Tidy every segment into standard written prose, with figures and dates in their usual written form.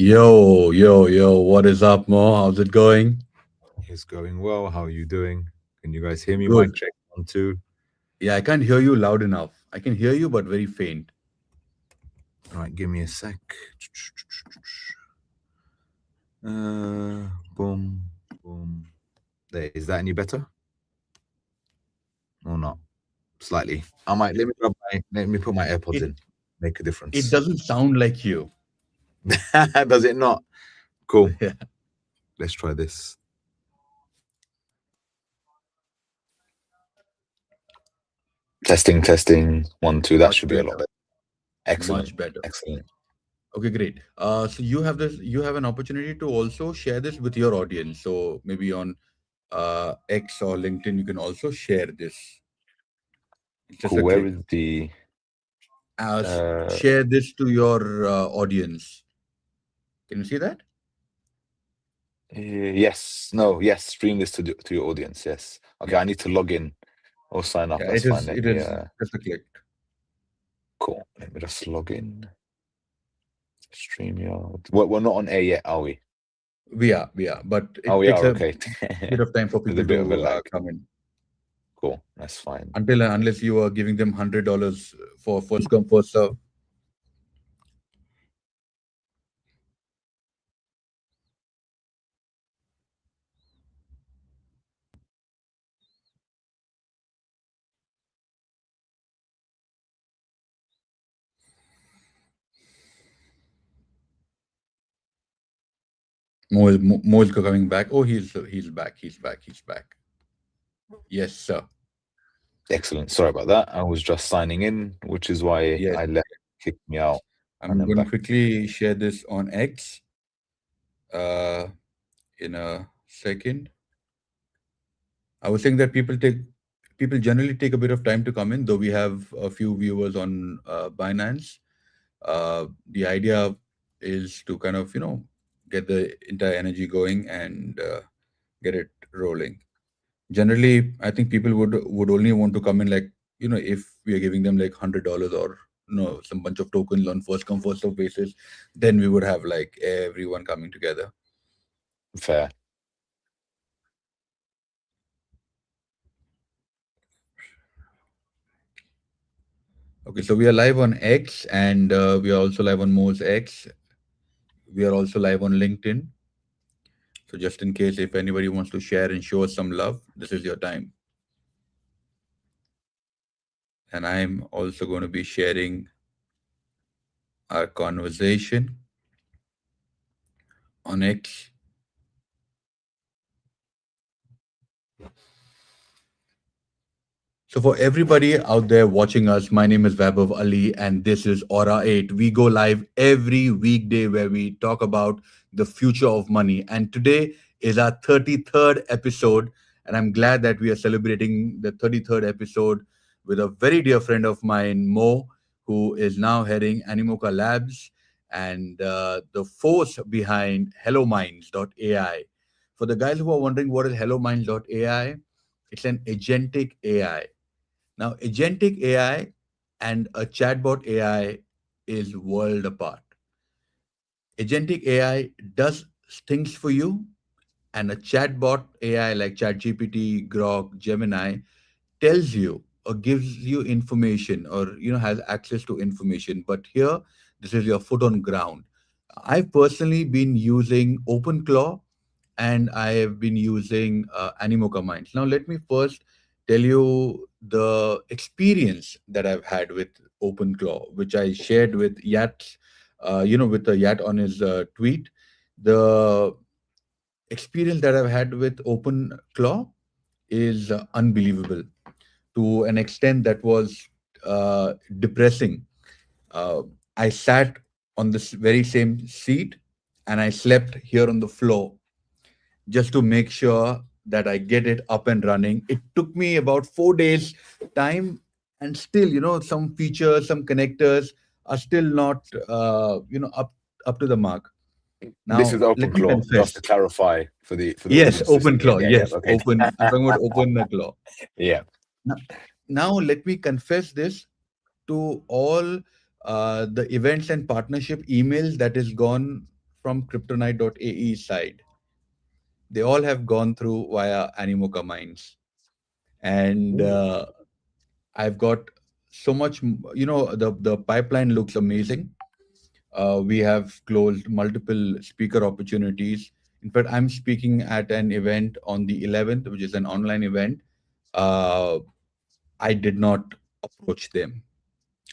Yo, what is up, Mo? How's it going? It's going well. How are you doing? Can you guys hear me? Mic Good. check 1, 2. Yeah, I can't hear you loud enough. I can hear you, but very faint. All right, give me a sec. Boom, boom. There. Is that any better or not? Slightly. I might let me put my AirPods It in. Make a it difference. doesn't sound like you. Does it not? Cool. Yeah. Let's try this. Testing. 1, 2. That Much should be a lot better. better. Excellent. Much better. Excellent. Okay, great. So you have an opportunity to also share this with your audience. So maybe on X or LinkedIn, you can also share this. It's just Cool. a Where click. is the uh Share this to your audience. Can you see that? yes, no, yes, stream this to your audience. Yes. Okay, Yeah. I need to log in or sign up. Yeah. That's It fine. is. Let It me is just a click. cool. Let me just log in. StreamYard. We're not on air yet, are we? We are, but Oh, it we takes are. a Okay. bit of time for There's a people bit of a to lag. come in. Cool. That's fine. Unless you are giving them $100 for first come first serve. Mo is coming back. Oh, he's back. He's back. Yes, sir. Excellent. Sorry about that. I was just signing in, which is why Yes. I left, kicked me out, and I'm then going to back. quickly share this on X uh, in a second. I was saying that people generally take a bit of time to come in, though we have a few viewers on Binance. The idea is to kind of get the entire energy going and get it rolling. Generally, I think people would only want to come in, like, if we are giving them like $100 or some bunch of tokens on first come first serve basis, then we would have like everyone coming together. Fair. Okay, so we are live on X, and we are also live on Mo's X. We are also live on LinkedIn. So just in case if anybody wants to share and show us some love, this is your time. And I'm also going to be sharing our conversation on X. So for everybody out there watching us, my name is Vaibhavv Ali and this is AURA8. We go live every weekday where we talk about the future of money. And today is our 33rd episode. And I'm glad that we are celebrating the 33rd episode with a very dear friend of mine, Mo, who is now heading Animoca Labs and the force behind HelloMinds.ai. For the guys who are wondering what is HelloMinds.ai, it's an agentic AI. Now, agentic AI and a chatbot AI is world apart. Agentic AI does things for you, and a chatbot AI like ChatGPT, Grok, Gemini tells you or gives you information or has access to information. But here, this is your foot on ground. I've personally been using OpenClaw and I have been using Animoca Minds. Now, let me first tell you the experience that I've had with OpenClaw, which I shared with Yat, with the Yat on his tweet. The experience that I've had with OpenClaw is unbelievable to an extent that was depressing. Uh, I sat on this very same seat and I slept here on the floor just to make sure that I get it up and running. It took me about 4 days time, and still, some features, some connectors are still not, up to the mark. This Now, is let open me claw, just to confess. clarify for the Yes, audience open listening claw. in. Yeah, Yes, okay. open. I'm talking about open claw. Yeah. Now, now let me confess this to all the events and partnership emails that is gone from Cryptonite.ae side, they all have gone through via Animoca mines. And Ooh. I've got so much, the pipeline looks amazing. We have closed multiple speaker opportunities. In fact, I'm speaking at an event on the 11th, which is an online event. Uh, I did not approach them,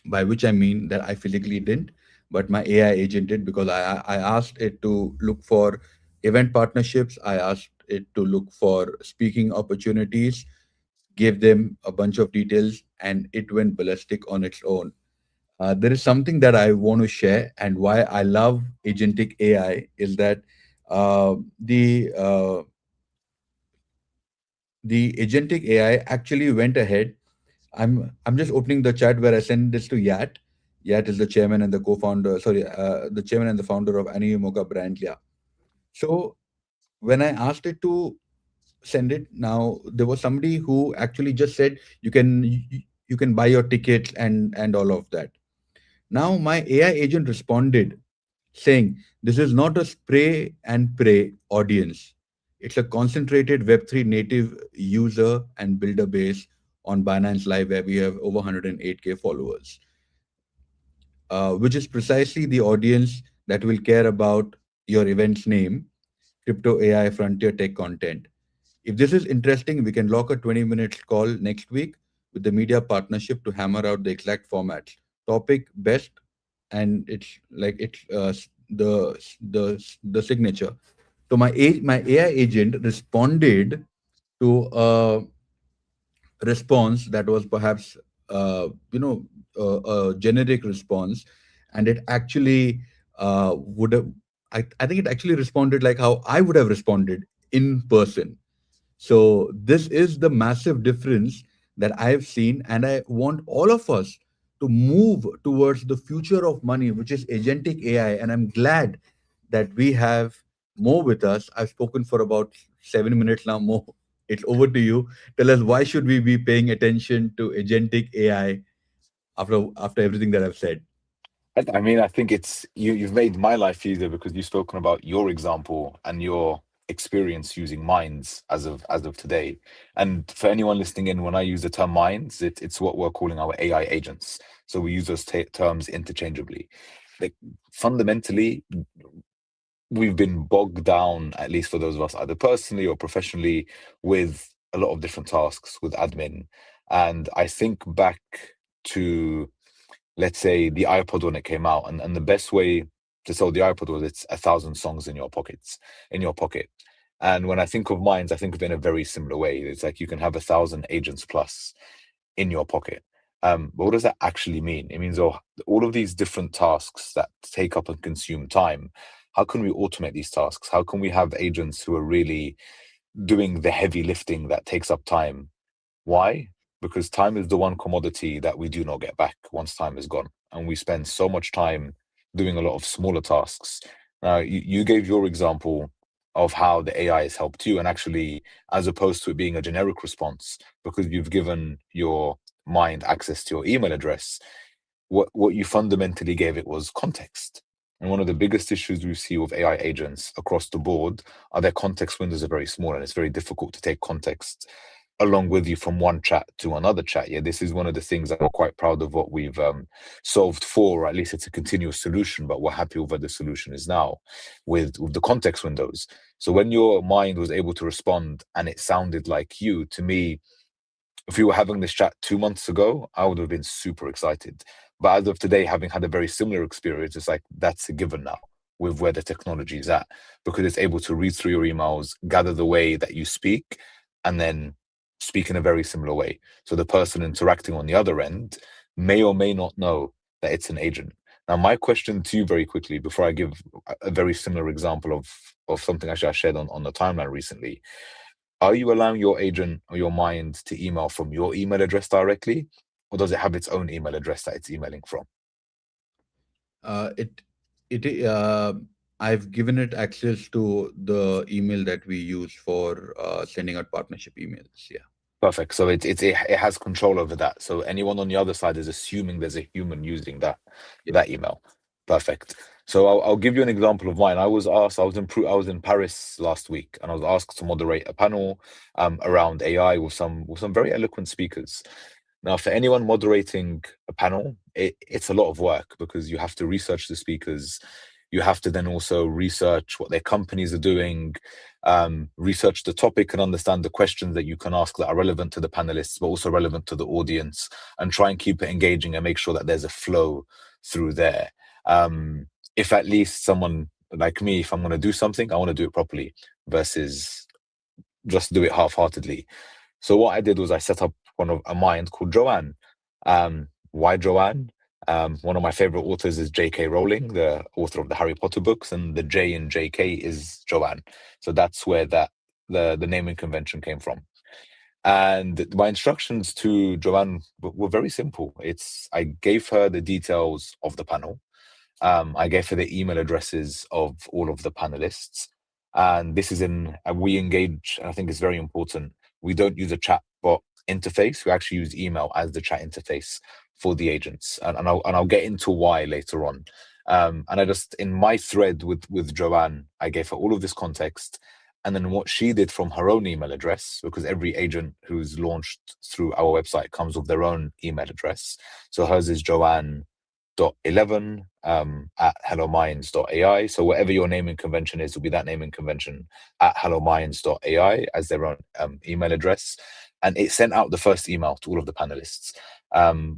by which I mean that I physically didn't, but my AI agent did, because I asked it to look for event partnerships. I asked it to look for speaking opportunities, gave them a bunch of details, and it went ballistic on its own. There is something that I want to share, and why I love agentic AI is that uh, the uh, the agentic AI actually went ahead. I'm just opening the chat where I send this to Yat. Yat is the chairman and the co-founder. Sorry, the chairman and the founder of Animoca brand. Yeah. So when I asked it to send it, now there was somebody who actually just said you can buy your tickets and all of that. Now my AI agent responded saying, "This is not a spray and pray audience. It's a concentrated Web3 native user and builder base on Binance Live, where we have over 108K followers, which is precisely the audience that will care about your event's name, crypto AI frontier tech content. If this is interesting, we can lock a 20 minutes call next week with the media partnership to hammer out the exact formats. Topic best, and it's like the signature." So my AI agent responded to a response that was perhaps a generic response, and it actually would have. I think it actually responded like how I would have responded in person. So this is the massive difference that I've seen, and I want all of us to move towards the future of money, which is agentic AI. And I'm glad that we have Mo with us. I've spoken for about 7 minutes now. Mo, it's over to you. Tell us, why should we be paying attention to agentic AI after everything that I've said? I mean, I think it's you've made my life easier because you've spoken about your example and your experience using minds as of today. And for anyone listening in, when I use the term minds, it's what we're calling our AI agents. So we use those terms interchangeably. Like, fundamentally, we've been bogged down, at least for those of us, either personally or professionally, with a lot of different tasks with admin. And I think back to, let's say, the iPod when it came out, and the best way to sell the iPod was it's 1,000 songs in your pocket. And when I think of minds, I think of it in a very similar way. It's like you can have 1,000 agents plus in your pocket. But what does that actually mean? It means all of these different tasks that take up and consume time. How can we automate these tasks? How can we have agents who are really doing the heavy lifting that takes up time? Why? Because time is the one commodity that we do not get back once time is gone. And we spend so much time doing a lot of smaller tasks. Now, you gave your example of how the AI has helped you, and actually, as opposed to it being a generic response, because you've given your mind access to your email address, what you fundamentally gave it was context. And one of the biggest issues we see with AI agents across the board are their context windows are very small, and it's very difficult to take context along with you from one chat to another chat. Yeah, this is one of the things that we're quite proud of what we've solved for, or at least it's a continuous solution, but we're happy with where the solution is now with the context windows. So when your mind was able to respond and it sounded like you, to me, if we were having this chat 2 months ago, I would have been super excited. But as of today, having had a very similar experience, it's like that's a given now with where the technology is at, because it's able to read through your emails, gather the way that you speak, and then speak in a very similar way. So the person interacting on the other end may or may not know that it's an agent. Now, my question to you very quickly, before I give a very similar example of something actually I shared on the timeline recently, are you allowing your agent or your mind to email from your email address directly, or does it have its own email address that it's emailing from? Uh, it it I've given it access to the email that we use for sending out partnership emails. Yeah. Perfect. So it has control over that. So anyone on the other side is assuming there's a human using that Yeah. that email. Perfect. So I'll give you an example of mine. I was asked. I was in Paris last week, and I was asked to moderate a panel around AI with some very eloquent speakers. Now, for anyone moderating a panel, it's a lot of work because you have to research the speakers. You have to then also research what their companies are doing, research the topic and understand the questions that you can ask that are relevant to the panelists, but also relevant to the audience, and try and keep it engaging and make sure that there's a flow through there. If at least someone like me, if I'm going to do something, I want to do it properly versus just do it half-heartedly. So what I did was I set up a mind called Joanne. Why Joanne? One of my favorite authors is J.K. Rowling, the author of the Harry Potter books, and the J in J.K. is Joanne. So that's where the naming convention came from. And my instructions to Joanne were very simple. I gave her the details of the panel. I gave her the email addresses of all of the panelists. And this is we engage, and I think it's very important. We don't use a chat bot interface. We actually use email as the chat interface for the agents. And I'll get into why later on. And I just, in my thread with Joanne, I gave her all of this context. And then what she did from her own email address, because every agent who's launched through our website comes with their own email address. So hers is Joanne.11 at hellominds.ai. So whatever your naming convention is, will be that naming convention at hellominds.ai as their own email address. And it sent out the first email to all of the panelists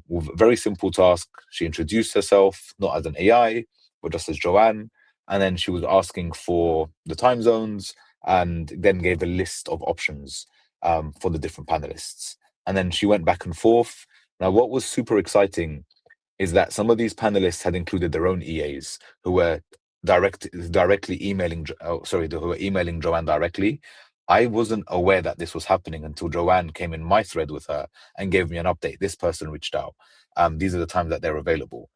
with a very simple task. She introduced herself, not as an AI, but just as Joanne. And then she was asking for the time zones and then gave a list of options for the different panelists. And then she went back and forth. Now, what was super exciting is that some of these panelists had included their own EAs who were directly emailing, who were emailing Joanne directly. I wasn't aware that this was happening until Joanne came in my thread with her and gave me an update. This person reached out. These are the times that they're available.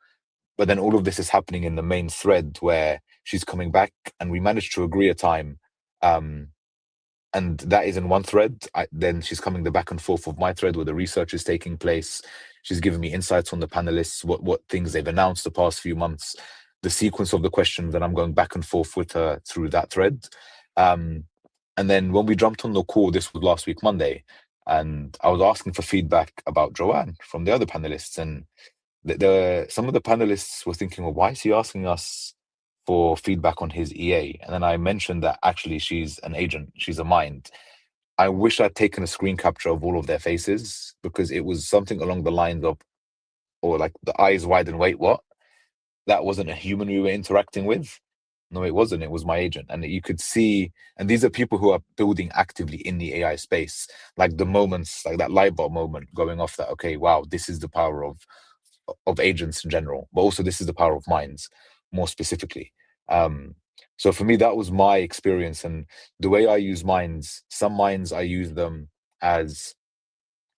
But then all of this is happening in the main thread where she's coming back, and we managed to agree a time. And that is in one thread. Then she's coming the back and forth of my thread where the research is taking place. She's giving me insights on the panelists, what things they've announced the past few months, the sequence of the questions, and I'm going back and forth with her through that thread. And then when we jumped on the call, this was last week, Monday, and I was asking for feedback about Joanne from the other panelists. And some of the panelists were thinking, well, why is he asking us for feedback on his EA? And then I mentioned that actually she's an agent, she's a mind. I wish I'd taken a screen capture of all of their faces, because it was something along the lines of, or like the eyes wide and wait, what? That wasn't a human we were interacting with. No, it wasn't. It was my agent. And you could see, and these are people who are building actively in the AI space, like the moments, like that light bulb moment going off that, okay, wow, this is the power of agents in general, but also this is the power of minds more specifically. So for me, that was my experience. And the way I use minds, some minds I use them as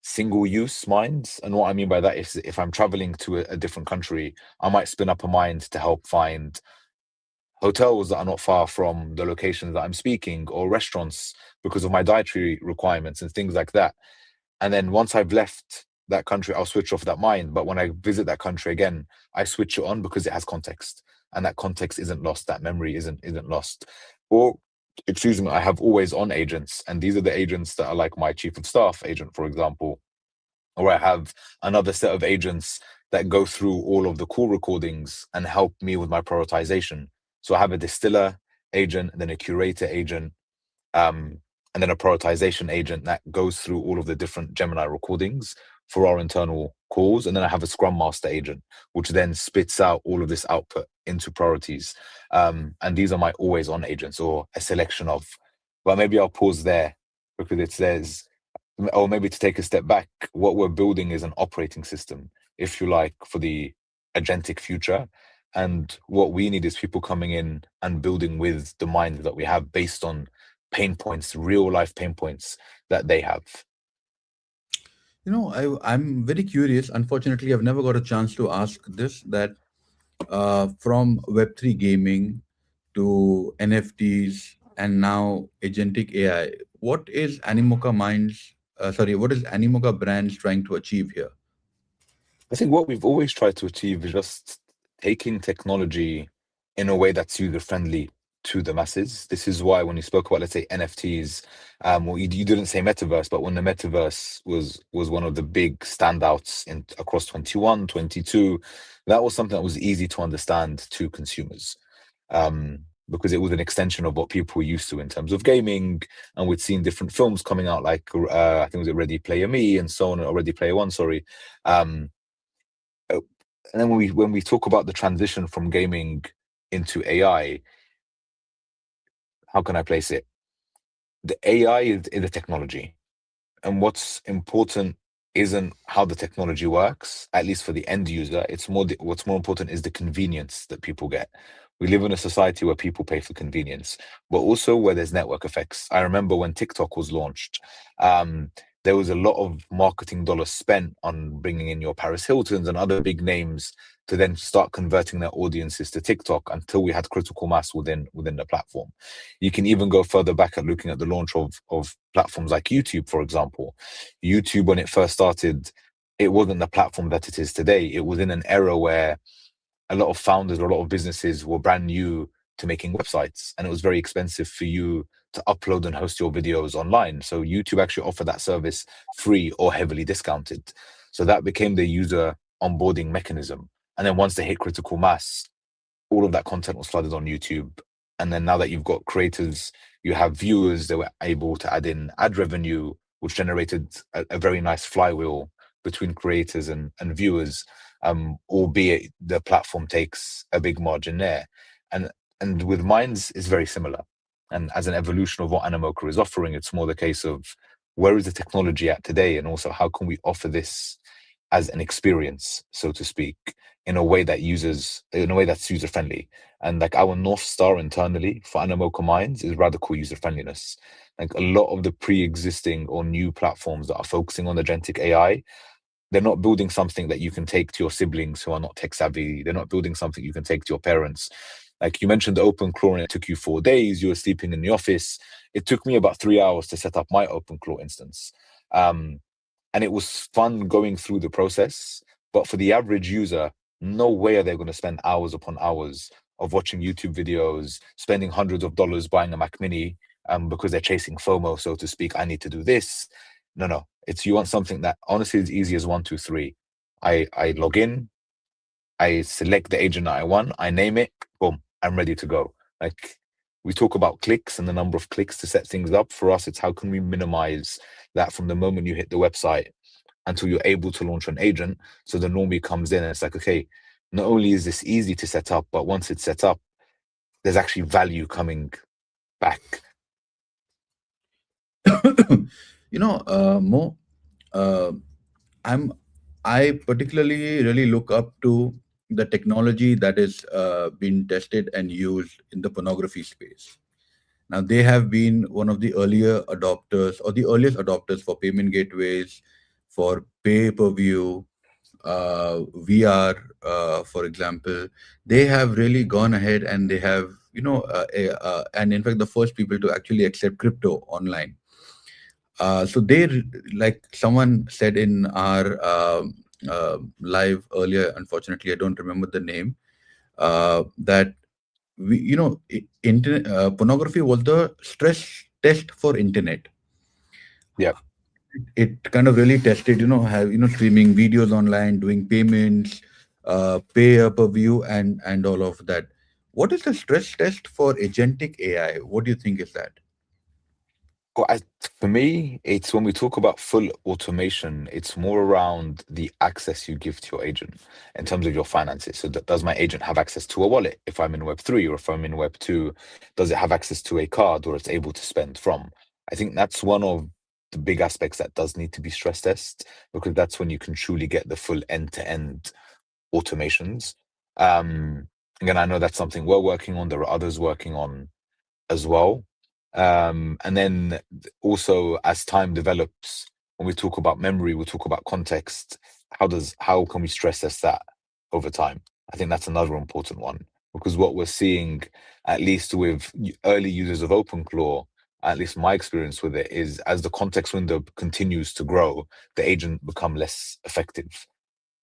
single use minds. And what I mean by that is, if I'm traveling to a different country, I might spin up a mind to help find hotels that are not far from the locations that I'm speaking, or restaurants because of my dietary requirements and things like that. And then once I've left that country, I'll switch off that mind. But when I visit that country again, I switch it on because it has context, and that context isn't lost. That memory isn't lost. Or, excuse me, I have always on agents, and these are the agents that are like my chief of staff agent, for example. Or I have another set of agents that go through all of the call recordings and help me with my prioritization. So I have a distiller agent, and then a curator agent, and then a prioritization agent that goes through all of the different Gemini recordings for our internal calls. And then I have a Scrum Master agent, which then spits out all of this output into priorities. And these are my always on agents, or a selection of. Well, maybe I'll pause there, because it says, or maybe to take a step back, what we're building is an operating system, if you like, for the agentic future. And what we need is people coming in and building with the mind that we have, based on pain points, real life pain points that they have. I'm very curious. Unfortunately, I've never got a chance to ask this, that from Web3 gaming to NFTs and now agentic AI, what is what is Animoca Brands trying to achieve here? I think what we've always tried to achieve is just taking technology in a way that's user friendly to the masses. This is why when you spoke about, let's say, NFTs, well, you didn't say metaverse, but when the metaverse was one of the big standouts in across 21, 22, that was something that was easy to understand to consumers. Because it was an extension of what people were used to in terms of gaming, and we'd seen different films coming out, like I think it was Ready Player Me and so on, or Ready Player One, sorry. Um, and then when we talk about the transition from gaming into AI, how can I place it? The AI is a technology, and what's important isn't how the technology works, at least for the end user. It's more what's more important is the convenience that people get. We live in a society where people pay for convenience, but also where there's network effects. I remember when TikTok was launched, um, there was a lot of marketing dollars spent on bringing in your Paris Hiltons and other big names to then start converting their audiences to TikTok until we had critical mass within the platform. You can even go further back at looking at the launch of platforms like YouTube, for example. YouTube, when it first started, it wasn't the platform that it is today. It was in an era where a lot of founders or a lot of businesses were brand new to making websites, and it was very expensive for you to upload and host your videos online. So YouTube actually offered that service free or heavily discounted. So that became the user onboarding mechanism. And then once they hit critical mass, all of that content was flooded on YouTube. And then now that you've got creators, you have viewers that were able to add in ad revenue, which generated a very nice flywheel between creators and viewers, albeit the platform takes a big margin there. And with Minds is very similar. And as an evolution of what Animoca is offering, it's more the case of where is the technology at today, and also how can we offer this as an experience, so to speak, in a way that in a way that's user friendly. And like our North Star internally for Animoca Minds is radical user friendliness. Like a lot of the pre-existing or new platforms that are focusing on agentic AI, they're not building something that you can take to your siblings who are not tech savvy. They're not building something you can take to your parents. Like you mentioned the OpenClaw, and it took you 4 days. You were sleeping in the office. It took me about 3 hours to set up my OpenClaw instance. And it was fun going through the process. But for the average user, no way are they going to spend hours upon hours of watching YouTube videos, spending hundreds of dollars buying a Mac Mini, because they're chasing FOMO, so to speak. I need to do this. No, no. It's you want something that honestly is easy as one, two, three. I log in, I select the agent that I want, I name it, boom, I'm ready to go. Like we talk about clicks and the number of clicks to set things up. For us, it's how can we minimize that from the moment you hit the website until you're able to launch an agent. So the normie comes in and it's like, okay, not only is this easy to set up, but once it's set up, there's actually value coming back. Mo, uh, I'm I particularly really look up to the technology that is being tested and used in the pornography space. Now, they have been one of the earlier adopters or the earliest adopters for payment gateways, for pay per view, VR, for example. They have really gone ahead and they have, and in fact, the first people to actually accept crypto online. So like someone said in our live earlier, unfortunately, I don't remember the name, that internet pornography was the stress test for internet. Yeah. It kind of really tested, have streaming videos online, doing payments, pay per view, and all of that. What is the stress test for agentic AI? What do you think is that? Well, for me, it's when we talk about full automation, it's more around the access you give to your agent in terms of your finances. So, does my agent have access to a wallet if I'm in Web3, or if I'm in Web2? Does it have access to a card where it's able to spend from? I think that's one of the big aspects that does need to be stress tested, because that's when you can truly get the full end-to-end automations. Again, I know that's something we're working on. There are others working on as well. And then also as time develops, when we talk about memory, we talk about context. How can we stress test that over time? I think that's another important one, because what we're seeing, at least with early users of OpenClaw, at least my experience with it is, as the context window continues to grow, the agent become less effective.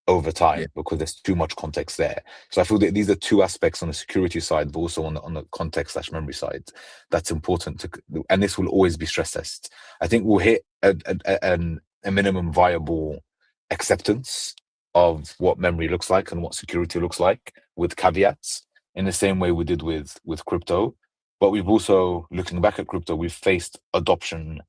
over Yeah. time because there's too much context there. So I feel that these are two aspects on the security side, but also on the context slash memory side, that's important to, and this will always be stress tested. I think we'll hit a minimum viable acceptance of what memory looks like and what security looks like with caveats in the same way we did with crypto. But we've also, looking back at crypto, we've faced adoption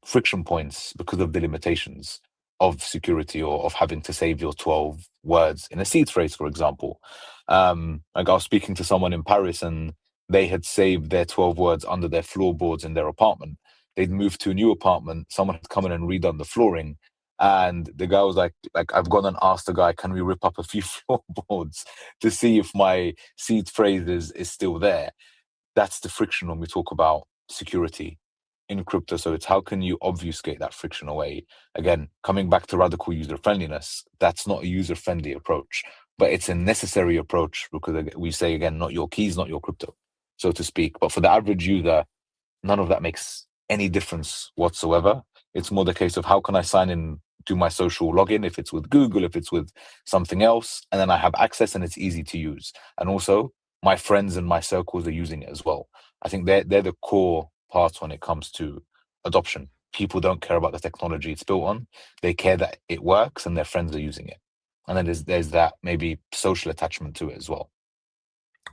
friction points because of the limitations of security or of having to save your 12 words in a seed phrase, for example. Like I was speaking to someone in Paris and they had saved their 12 words under their floorboards in their apartment. They'd moved to a new apartment. Someone had come in and redone the flooring. And the guy was like, I've gone and asked the guy, can we rip up a few floorboards to see if my seed phrase is still there? That's the friction when we talk about security in crypto. So it's how can you obfuscate that friction away? Again, coming back to radical user friendliness, that's not a user friendly approach, but it's a necessary approach because we say again, not your keys, not your crypto, so to speak. But for the average user, none of that makes any difference whatsoever. It's more the case of how can I sign in to my social login, if it's with Google, if it's with something else, and then I have access and it's easy to use. And also my friends and my circles are using it as well. I think they're the core parts when it comes to adoption. People don't care about the technology it's built on. They care that it works and their friends are using it. And then there's that maybe social attachment to it as well.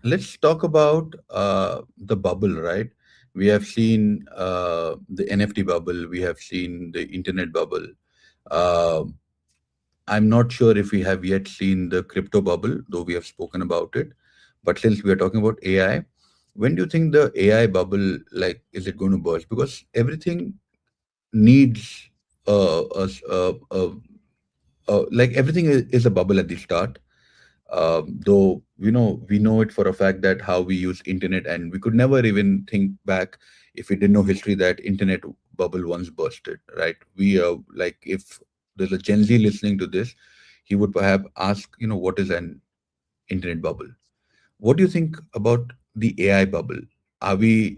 Let's talk about the bubble, right? We have seen the NFT bubble, we have seen the internet bubble. Uh, I'm not sure if we have yet seen the crypto bubble, though we have spoken about it. But since we are talking about AI, when do you think the AI bubble, like, is it going to burst? Because everything needs like everything is a bubble at the start. Though we know it for a fact that how we use internet, and we could never even think back if we didn't know history that internet bubble once bursted, right? We like if there's a Gen Z listening to this, he would perhaps ask, what is an internet bubble? What do you think about the AI bubble? Are we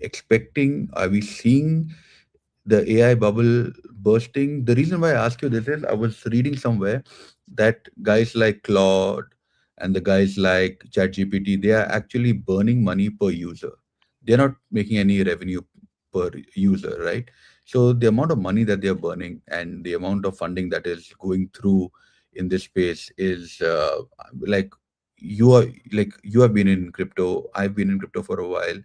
seeing the AI bubble bursting? The reason why I ask you this is I was reading somewhere that guys like Claude and the guys like ChatGPT, they are actually burning money per user. They're not making any revenue per user, right? So the amount of money that they're burning and the amount of funding that is going through in this space is like you have been in crypto, I've been in crypto for a while.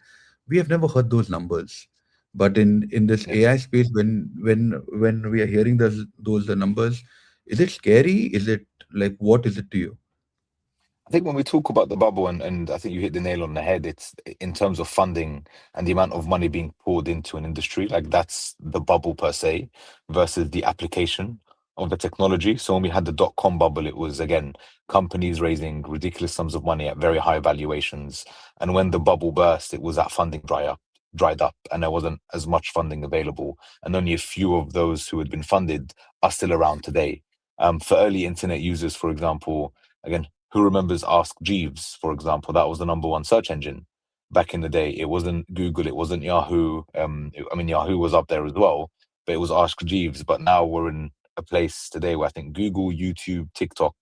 We have never heard those numbers, but in this Yes. AI space, when we are hearing those numbers, is it scary? Is it like, what is it to you? I think when we talk about the bubble, and I think you hit the nail on the head, it's in terms of funding and the amount of money being poured into an industry, like that's the bubble per se versus the application of the technology. So when we had the dot-com bubble, it was again companies raising ridiculous sums of money at very high valuations. And when the bubble burst, it was that funding dried up, and there wasn't as much funding available. And only a few of those who had been funded are still around today. For early internet users, for example, again, who remembers Ask Jeeves, for example? That was the number one search engine back in the day. It wasn't Google, it wasn't Yahoo. I mean, Yahoo was up there as well, but it was Ask Jeeves. But now we're in a place today where I think Google, YouTube, TikTok,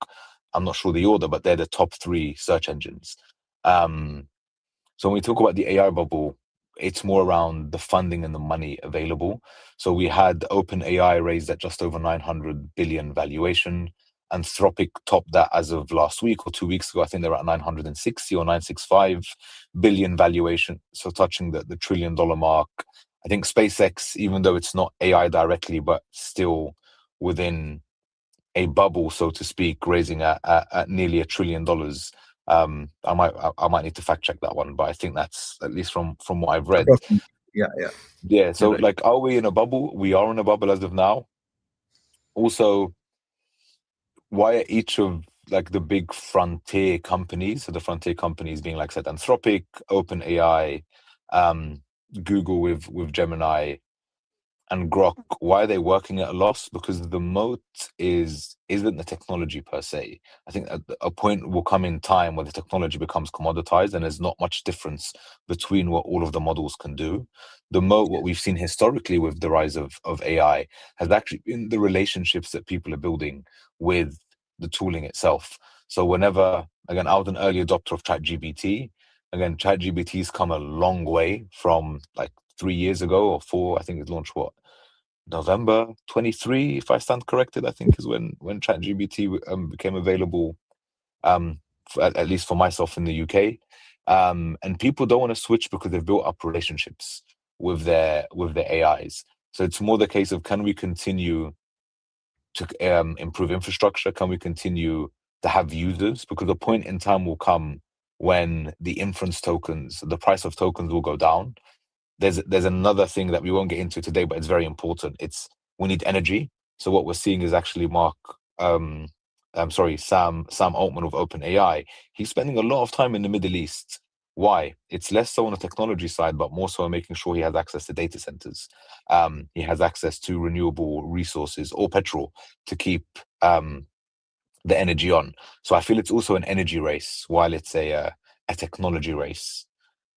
I'm not sure the order, but they're the top three search engines. Um, so when we talk about the AI bubble, it's more around the funding and the money available. So we had OpenAI raised at just over 900 billion valuation. Anthropic topped that as of last week or 2 weeks ago. I think they're at 960 or 965 billion valuation. So touching the $1 trillion mark. I think SpaceX, even though it's not AI directly, but still within a bubble, so to speak, raising at nearly $1 trillion. I might need to fact check that one, but I think that's at least from what I've read. Approximately. Yeah, yeah, Yeah. you're So, right. like, are we in a bubble? We are in a bubble as of now. Also, why are each of like the big frontier companies, so the frontier companies being like said Anthropic, OpenAI, um, Google with Gemini, and Grok, why are they working at a loss? Because the moat isn't the technology per se. I think a point will come in time where the technology becomes commoditized and there's not much difference between what all of the models can do. The moat, what we've seen historically with the rise of AI, has actually been the relationships that people are building with the tooling itself. So whenever, again, I was an early adopter of ChatGPT. Again, ChatGPT's come a long way from like 3 years ago or 4. I think it launched what, November 23, if I stand corrected, I think is when ChatGPT became available, at least for myself in the UK. And people don't want to switch because they've built up relationships with their AIs. So it's more the case of, can we continue to improve infrastructure? Can we continue to have users? Because a point in time will come when the inference tokens, the price of tokens will go down. There's another thing that we won't get into today, but it's very important. It's, we need energy. So what we're seeing is actually Sam Altman of OpenAI. He's spending a lot of time in the Middle East. Why? It's less so on the technology side, but more so making sure he has access to data centers. He has access to renewable resources or petrol to keep the energy on. So I feel it's also an energy race while it's a technology race.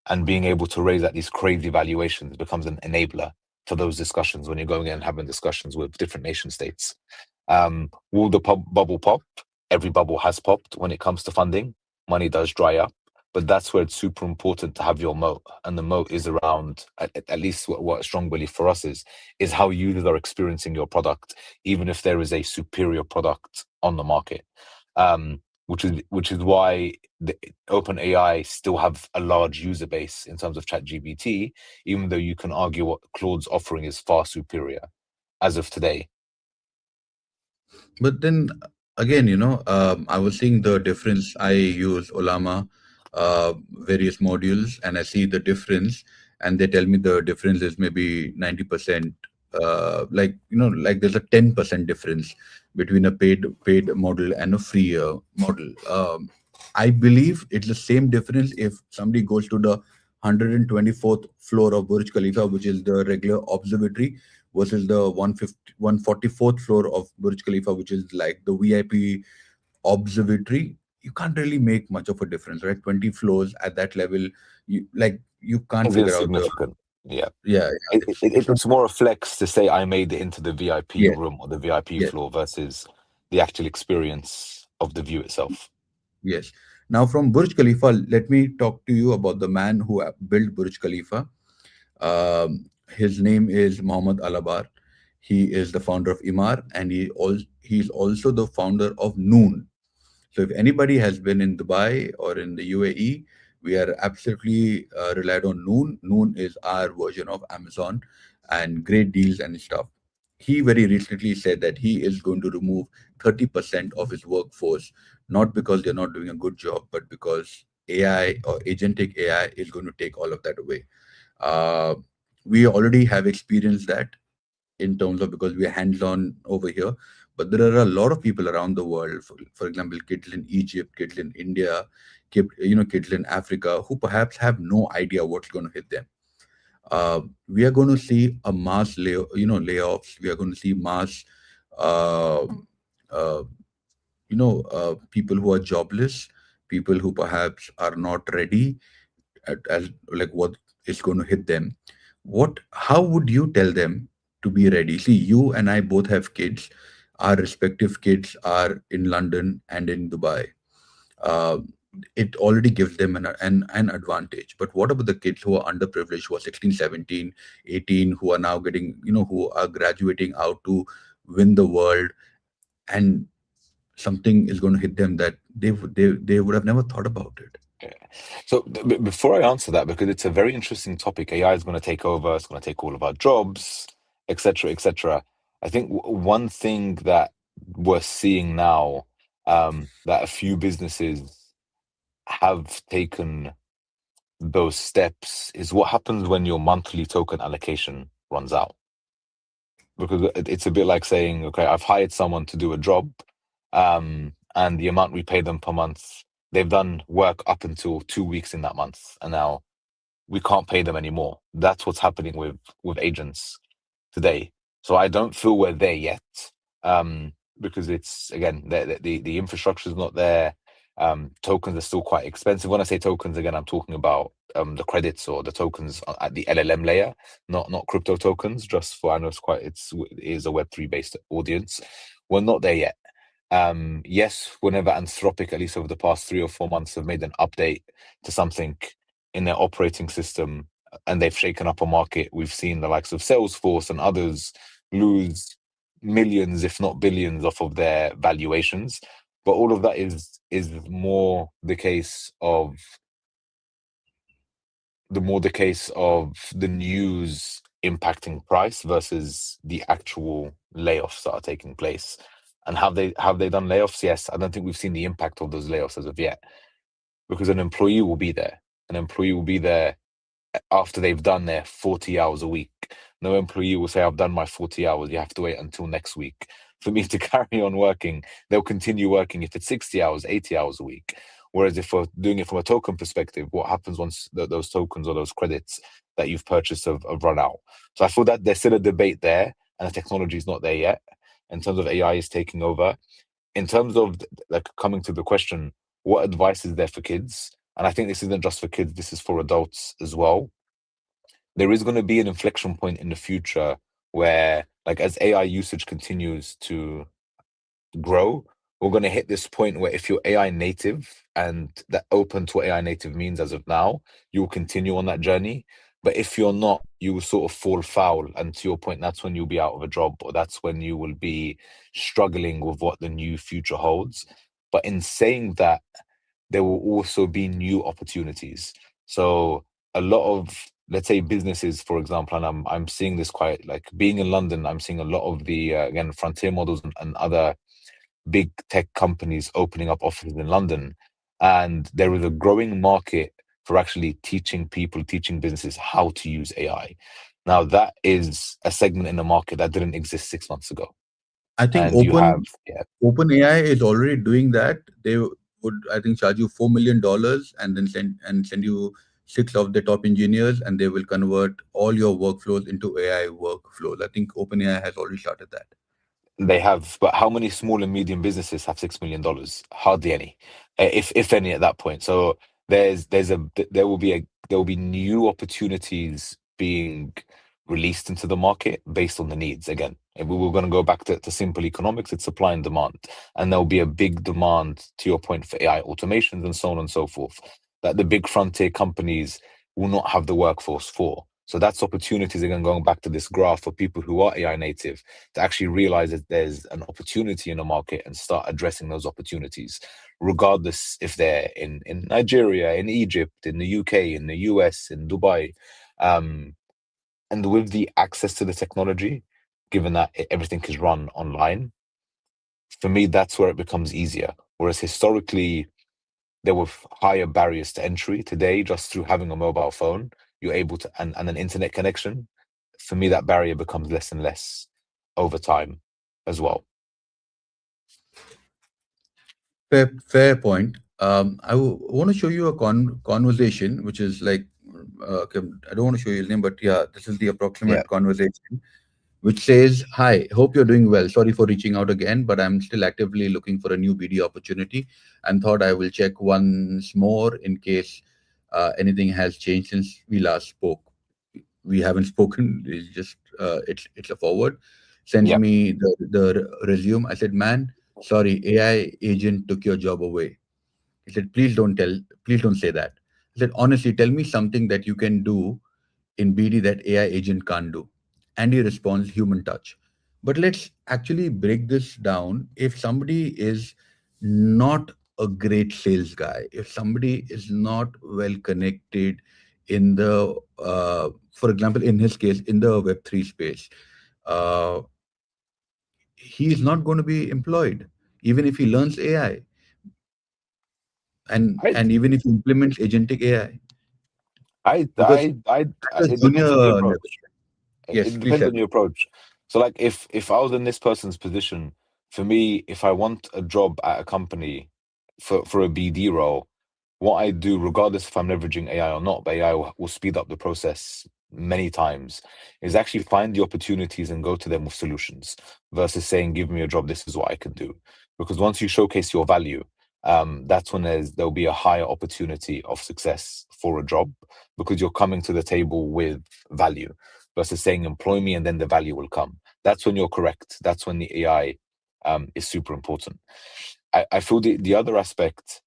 And being able to raise at these crazy valuations becomes an enabler for those discussions when you're going in and having discussions with different nation states. Will the bubble pop? Every bubble has popped when it comes to funding. Money does dry up, but that's where it's super important to have your moat. And the moat is around, at least what a strong belief for us is how users are experiencing your product, even if there is a superior product on the market. Which is why the OpenAI still have a large user base in terms of ChatGPT, even though you can argue what Claude's offering is far superior as of today. But then again, I was seeing the difference. I use Olama, various modules, and I see the difference, and they tell me the difference is maybe 90%. Like there's a 10% difference between a paid model and a free model. I believe it's the same difference if somebody goes to the 124th floor of Burj Khalifa, which is the regular observatory, versus the 144th floor of Burj Khalifa, which is like the VIP observatory. You can't really make much of a difference, right? 20 floors at that level, you can't It's figure out the. insignificant. Yeah. Yeah, yeah. It's not. It's more a flex to say I made it into the VIP Yes, room or the VIP yes, floor versus the actual experience of the view itself. yes. Now from Burj Khalifa, let me talk to you about the man who built Burj Khalifa. His name is Mohamed Alabar. He is the founder of Imar, and he's also the founder of Noon. So if anybody has been in Dubai or in the UAE, we are absolutely relied on Noon. Noon is our version of Amazon, and great deals and stuff. He very recently said that he is going to remove 30% of his workforce, not because they're not doing a good job, but because AI or agentic AI is going to take all of that away. Uh, we already have experienced that in terms of, because we are hands-on over here, but there are a lot of people around the world, for example, kids in Egypt, kids in India, kids in Africa, who perhaps have no idea what's going to hit them. We are going to see a layoffs. We are going to see mass uh, uh, people who are jobless, people who perhaps are not ready as like what is going to hit them. How would you tell them to be ready? See, you and I both have kids. Our respective kids are in London and in Dubai. uh, it already gives them an advantage. But what about the kids who are underprivileged, who are 16, 17, 18, who are now getting, who are graduating out to win the world, and something is going to hit them that they would have never thought about it. Yeah. So before I answer that, because it's a very interesting topic, AI is going to take over, it's going to take all of our jobs, etc., etc. I think one thing that we're seeing now, that a few businesses have taken those steps, is what happens when your monthly token allocation runs out. Because it's a bit like saying, okay, I've hired someone to do a job, and the amount we pay them per month, they've done work up until 2 weeks in that month, and now we can't pay them anymore. That's what's happening with agents today. So I don't feel we're there yet, because it's, again, the infrastructure is not there. Tokens are still quite expensive. When I say tokens, again, I'm talking about the credits or the tokens at the LLM layer, not crypto tokens. Just for, I know it is a Web3 based audience. We're not there yet. Yes, whenever Anthropic, at least over the past 3 or 4 months, have made an update to something in their operating system and they've shaken up a market, we've seen the likes of Salesforce and others lose millions, if not billions, off of their valuations. But all of that is more the case of the news impacting price versus the actual layoffs that are taking place. And have they done layoffs? Yes. I don't think we've seen the impact of those layoffs as of yet, because an employee will be there. An employee will be there after they've done their 40 hours a week. No employee will say, I've done my 40 hours. You have to wait until next week for me to carry on working. They'll continue working if it's 60 hours, 80 hours a week. Whereas if we're doing it from a token perspective, what happens once those tokens or those credits that you've purchased have run out? So I feel that there's still a debate there and the technology is not there yet in terms of AI is taking over. In terms of like coming to the question, what advice is there for kids? And I think this isn't just for kids, this is for adults as well. There is going to be an inflection point in the future where, like, as AI usage continues to grow, we're going to hit this point where if you're AI native and that open to what AI native means as of now, you will continue on that journey. But if you're not, you will sort of fall foul. And to your point, that's when you'll be out of a job, or that's when you will be struggling with what the new future holds. But in saying that, there will also be new opportunities. So a lot of, let's say, businesses, for example, and I'm seeing this quite, like, being in London, I'm seeing a lot of the again, frontier models and other big tech companies opening up offices in London, and there is a growing market for actually teaching people, teaching businesses how to use AI. Now that is a segment in the market that didn't exist 6 months ago. I think And you have, yeah, OpenAI is already doing that. They would, I think, charge you $4 million and then send you six of the top engineers, and they will convert all your workflows into AI workflows. I think OpenAI has already started that. they have, but how many small and medium businesses have $6 million? Hardly any, if any, at that point. So there will be new opportunities being released into the market based on the needs. Again, if we were going to go back to simple economics, it's supply and demand, and there'll be a big demand, to your point, for AI automations and so on and so forth, that the big frontier companies will not have the workforce for. So that's opportunities, again, going back to this graph, for people who are AI native to actually realize that there's an opportunity in the market and start addressing those opportunities, regardless if they're in Nigeria, in Egypt, in the UK, in the US, in Dubai. And with the access to the technology, given that everything is run online, for me, that's where it becomes easier. Whereas historically, there were higher barriers to entry. Today, just through having a mobile phone, you're able to, and an internet connection, for me, that barrier becomes less and less over time as well. Fair point. I want to show you a conversation, which is like, okay, I don't want to show you his name, but yeah, this is the Yeah. approximate conversation, which says, "Hi, hope you're doing well. Sorry for reaching out again, but I'm still actively looking for a new BD opportunity and thought I will check once more in case anything has changed since we last spoke." We haven't spoken. It's just it's a forward. Sends Yeah. me the resume. I said, "Man, sorry, AI agent took your job away." He said, please don't say that. I said, honestly, tell me something that you can do in BD that AI agent can't do. And he responds, human touch. But let's actually break this down. If somebody is not a great sales guy, if somebody is not well connected in the, for example, in his case, in the Web3 space, uh, he is not going to be employed, even if he learns AI, I, and even if he implements agentic AI, I, because I, I, at a it junior depends on the level. approach. Yes, It please depends tell on me. your approach. So, like, if I was in this person's position, for me, if I want a job at a company for a BD role, what I do, regardless if I'm leveraging AI or not, but AI will speed up the process many times, is actually find the opportunities and go to them with solutions versus saying, "Give me a job. This is what I can do." Because once you showcase your value, that's when there'll be a higher opportunity of success for a job, because you're coming to the table with value versus saying, "Employ me," and then the value will come. That's when you're correct. That's when the AI is super important. I feel the other aspect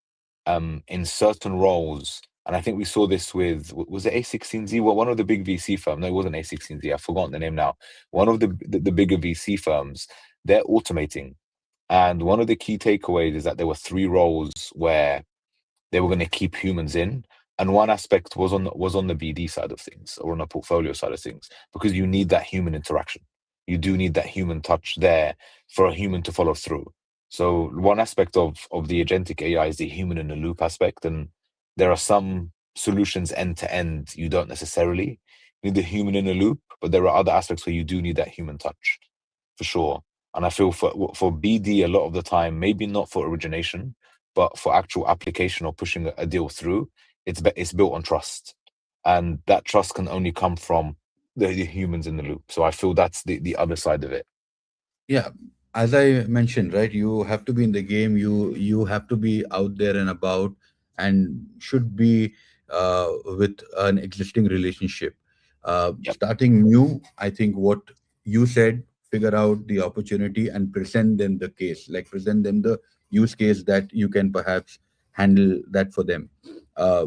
in certain roles, and I think we saw this with, was it A16Z? Well, one of the big VC firms. No, it wasn't A16Z. I've forgotten the name now. One of the bigger VC firms, they're automating. And one of the key takeaways is that there were 3 roles where they were going to keep humans in, and one aspect was on the BD side of things, or on the portfolio side of things, because you need that human interaction. You do need that human touch there for a human to follow through. So one aspect of the agentic AI is the human in the loop aspect, and there are some solutions end to end you don't necessarily need the human in the loop, but there are other aspects where you do need that human touch, for sure. And I feel for BD a lot of the time, maybe not for origination, but for actual application or pushing a deal through, it's built on trust, and that trust can only come from the humans in the loop. So I feel that's the other side of it. Yeah, as I mentioned, right, you have to be in the game. You have to be out there and about, and should be with an existing relationship. Yep, Starting new, I think what you said, figure out the opportunity and present them the case, like present them the use case that you can perhaps handle that for them,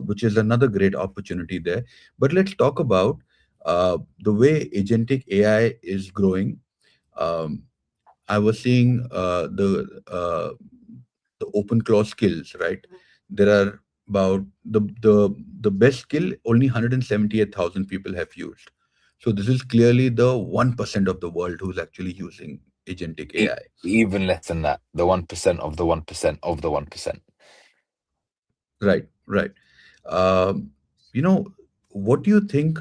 which is another great opportunity there. But let's talk about the way agentic AI is growing. Um, I was seeing the open clause skills, right? There are about the best skill only 178,000 people have used. So this is clearly the 1% of the world who's actually using agentic AI. even less than that, the 1% of the 1% of the 1%. Right, right. Um, you know, what do you think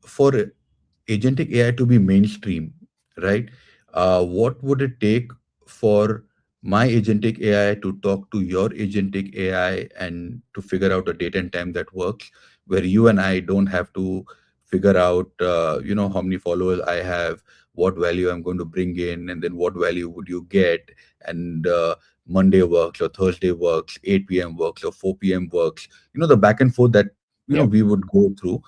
for agentic AI to be mainstream, right? What would it take for my agentic AI to talk to your agentic AI and to figure out a date and time that works, where you and I don't have to figure out, how many followers I have, what value I'm going to bring in, and then what value would you get, and Monday works or Thursday works, 8 p.m. works or 4 p.m. works. The back and forth that Yep. we would go through.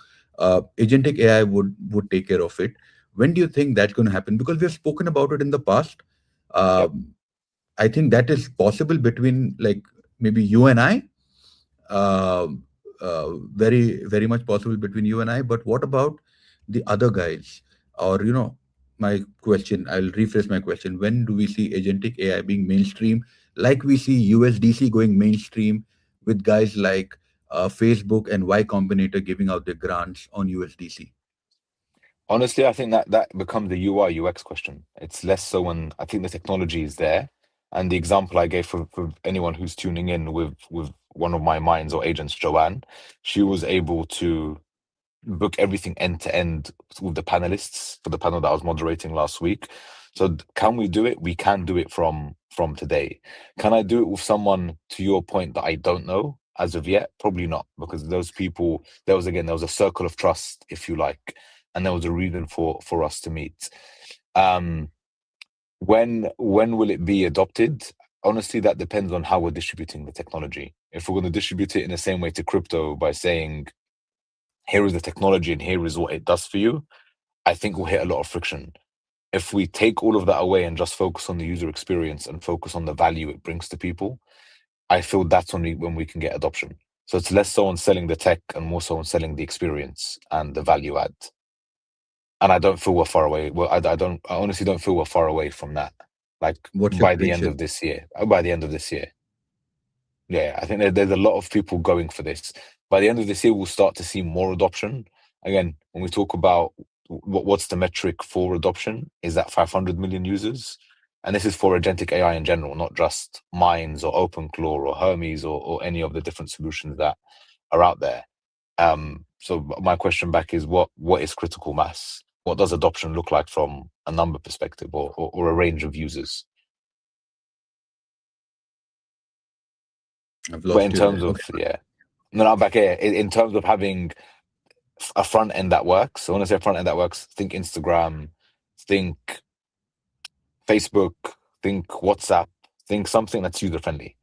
Agentic AI would take care of it. When do you think that's going to happen? Because we have spoken about it in the past. Yep. Um, I think that is possible between, like, maybe you and I. Uh, very very much possible between you and I. But what about the other guys? Or my question. I'll rephrase my question. When do we see agentic AI being mainstream, like we see USDC going mainstream with guys like Facebook and Y Combinator giving out their grants on USDC? Honestly, I think that becomes the UI UX question. It's less so when I think the technology is there. And the example I gave for anyone who's tuning in with one of my minds or agents, Joanne, she was able to book everything end to end with the panelists for the panel that I was moderating last week. So can we do it? We can do it from today. Can I do it with someone, to your point, that I don't know as of yet? Probably not, because those people, there was a circle of trust, if you like, and there was a reason for us to meet. Um, when will it be adopted? Honestly, that depends on how we're distributing the technology. If we're going to distribute it in the same way to crypto by saying, here is the technology and here is what it does for you, I think we'll hit a lot of friction. If we take all of that away and just focus on the user experience and focus on the value it brings to people, I feel that's only when we can get adoption. So it's less so on selling the tech and more so on selling the experience and the value add. And I don't feel we're far away. Well, I honestly don't feel we're far away from that. Like What's your by the end prediction? of this year, by the end of this year. Yeah, I think there's a lot of people going for this. By the end of this year, we'll start to see more adoption. Again, when we talk about what's the metric for adoption, is that 500 million users? And this is for agentic AI in general, not just Minds or OpenClaw or Hermes or any of the different solutions that are out there. So my question back is, what is critical mass? What does adoption look like from a number perspective or a range of users? I've But lost in you there. terms Okay. of, yeah, no, I'm back here. In terms of having a front end that works, so when I say front end that works, think Instagram, think Facebook, think WhatsApp, think something that's user friendly.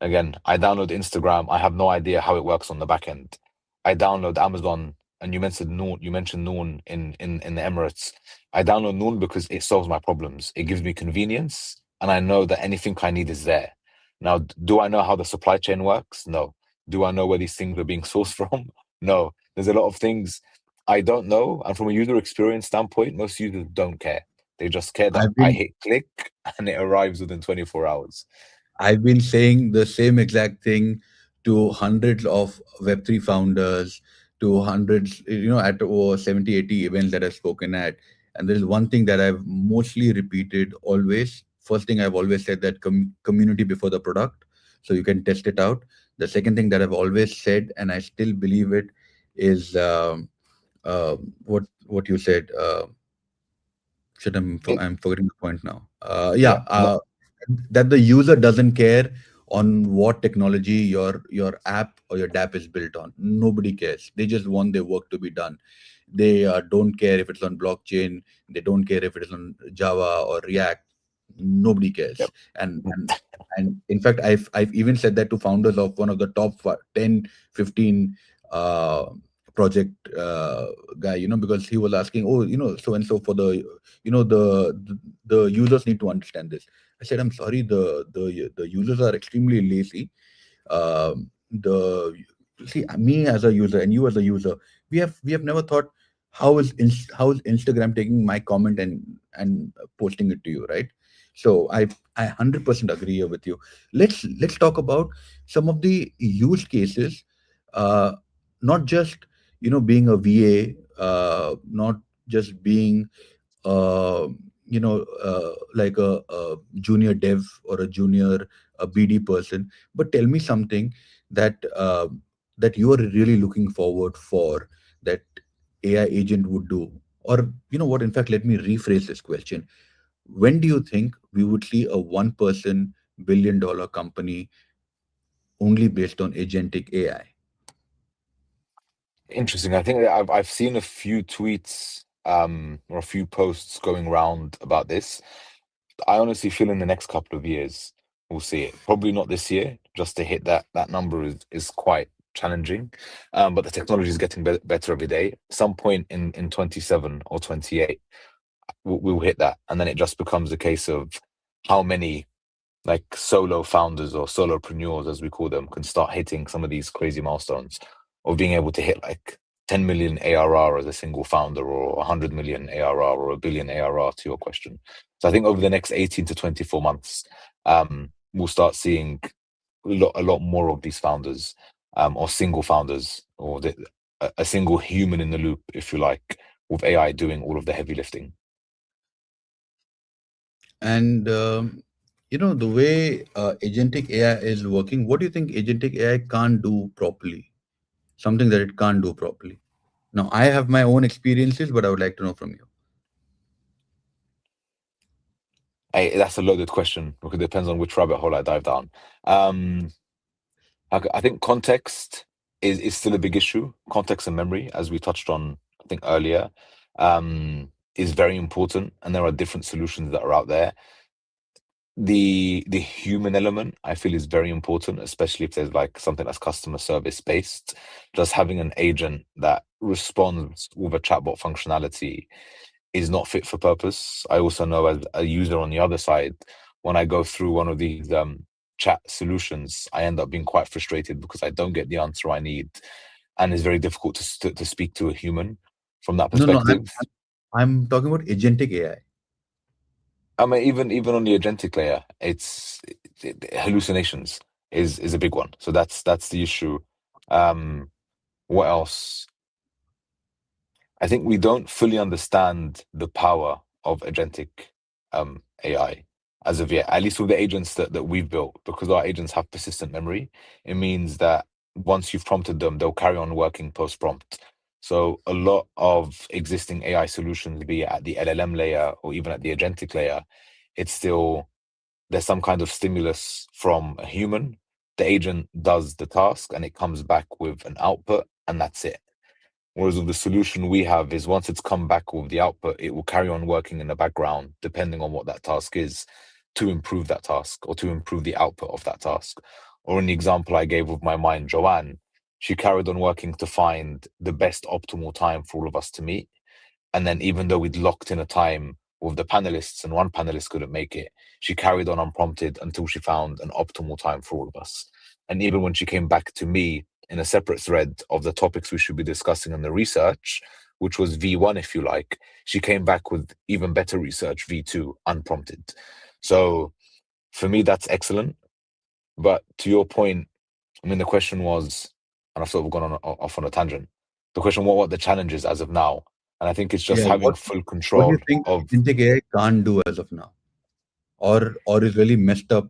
Again, I download Instagram. I have no idea how it works on the back end. I download Amazon, and you mentioned Noon. You mentioned Noon in the Emirates. I download Noon because it solves my problems. It gives me convenience, and I know that anything I need is there. Now, do I know how the supply chain works? No. Do I know where these things are being sourced from? No. There's a lot of things I don't know. And from a user experience standpoint, most users don't care. They just care that I've I been hit click and it arrives within 24 hours. I've been saying the same exact thing to hundreds of Web3 founders, to hundreds, at over 70, 80 events that I've spoken at. And there is one thing that I've mostly repeated always. First thing I've always said that community before the product, so you can test it out. The second thing that I've always said, and I still believe it, is what you said. Shit, It, I'm forgetting the point now. yeah. Yeah, that the user doesn't care on what technology your app or your DApp is built on. Nobody cares. They just want their work to be done. They don't care if it's on blockchain. They don't care if it is on Java or React. Nobody cares. Yep. And in fact, I've even said that to founders of one of the top 10, 15 uh, project guy, because he was asking, oh, so and so for the, the users need to understand this. I said, I'm sorry, the users are extremely lazy. The See, me as a user and you as a user, we have never thought, how is Instagram taking my comment and posting it to you, right? So I 100% agree with you. Let's talk about some of the use cases, uh not just being a VA, not just being uh, like a junior dev or a junior BD person, but tell me something that that you are really looking forward for, that AI agent would do, or you know what? In fact, let me rephrase this question. When do you think we would see a one-person billion-dollar company only based on agentic AI? Interesting. I think that I've seen a few tweets or a few posts going around about this. I honestly feel in the next couple of years we'll see it. Probably not this year, just to hit that number is quite challenging. But the technology is getting better every day. Some point in 27 or 28, we'll hit that, and then it just becomes a case of how many like solo founders or solopreneurs, as we call them, can start hitting some of these crazy milestones of being able to hit like 10 million ARR as a single founder, or 100 million ARR, or a billion ARR, to your question. So I think over the next 18 to 24 months, we'll start seeing a lot more of these founders, or single founders, or a single human in the loop, if you like, with AI doing all of the heavy lifting. And the way agentic AI is working, what do you think agentic AI can't do properly? Something that it can't do properly. Now, I have my own experiences, but I would like to know from you. That's a loaded question because it depends on which rabbit hole I dive down. Um, I think context is still a big issue. Context and memory, as we touched on, I think earlier, is very important, and there are different solutions that are out there. The human element, I feel, is very important, especially if there's like something that's customer service based. Just having an agent that responds with a chatbot functionality is not fit for purpose. I also know, as a user on the other side, when I go through one of these chat solutions, I end up being quite frustrated because I don't get the answer I need, and it's very difficult to speak to a human from that No, no, perspective. I'm talking about agentic AI. I mean, even on the agentic layer, hallucinations is a big one. So that's the issue. What else? I think we don't fully understand the power of agentic AI as of yet, at least with the agents that we've built, because our agents have persistent memory. It means that once you've prompted them, they'll carry on working post-prompt. So a lot of existing AI solutions, be it at the LLM layer or even at the agentic layer, it's still, there's some kind of stimulus from a human. The agent does the task and it comes back with an output, and that's it. Whereas with the solution we have is, once it's come back with the output, it will carry on working in the background, depending on what that task is, to improve that task or to improve the output of that task. Or in the example I gave with my mind, Joanne, she carried on working to find the best optimal time for all of us to meet. And then even though we'd locked in a time with the panelists, and one panelist couldn't make it. She carried on unprompted until she found an optimal time for all of us. And even when she came back to me in a separate thread of the topics we should be discussing and the research, which was V1, if you like, she came back with even better research, V2, unprompted. So for me, that's excellent. But to your point, I mean, the question was, and I've sort of gone off on a tangent. The question, what are the challenges as of now? And I think it's just Yeah, having full what do control you think of agentic AI can't do as of now, or is really messed up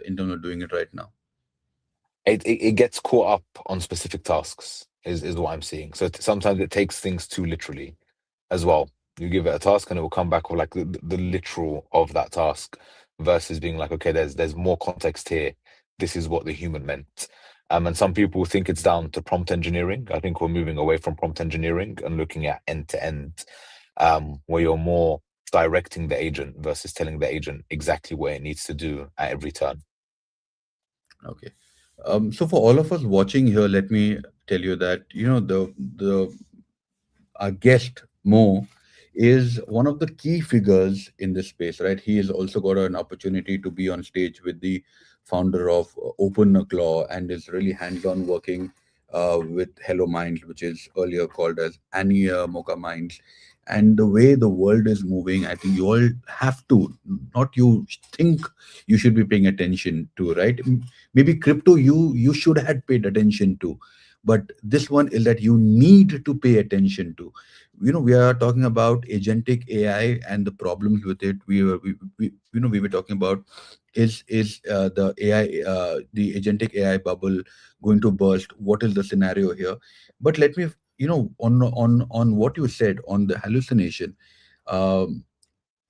in terms of doing it right now? it. It gets caught up on specific tasks, is what I'm seeing. So sometimes it takes things too literally as well. You give it a task and it will come back with like the literal of that task versus being like, okay, there's more context here. This is what the human meant. And some people think it's down to prompt engineering. I think we're moving away from prompt engineering and looking at end to end, where you're more directing the agent versus telling the agent exactly what it needs to do at every turn. Okay. So for all of us watching here, let me tell you that the our guest Mo is one of the key figures in this space, right? He has also got an opportunity to be on stage with the founder of OpenClaw and is really hands-on working with Hello Minds, which is earlier called as Animoca Minds. And the way the world is moving, I think you all have to, not you think you should be paying attention to, right? Maybe crypto you should have paid attention to, but this one is that you need to pay attention to. We are talking about agentic AI and the problems with it. We were talking about, is the AI, the agentic AI bubble going to burst? What is the scenario here? But let me, on what you said on the hallucination. um,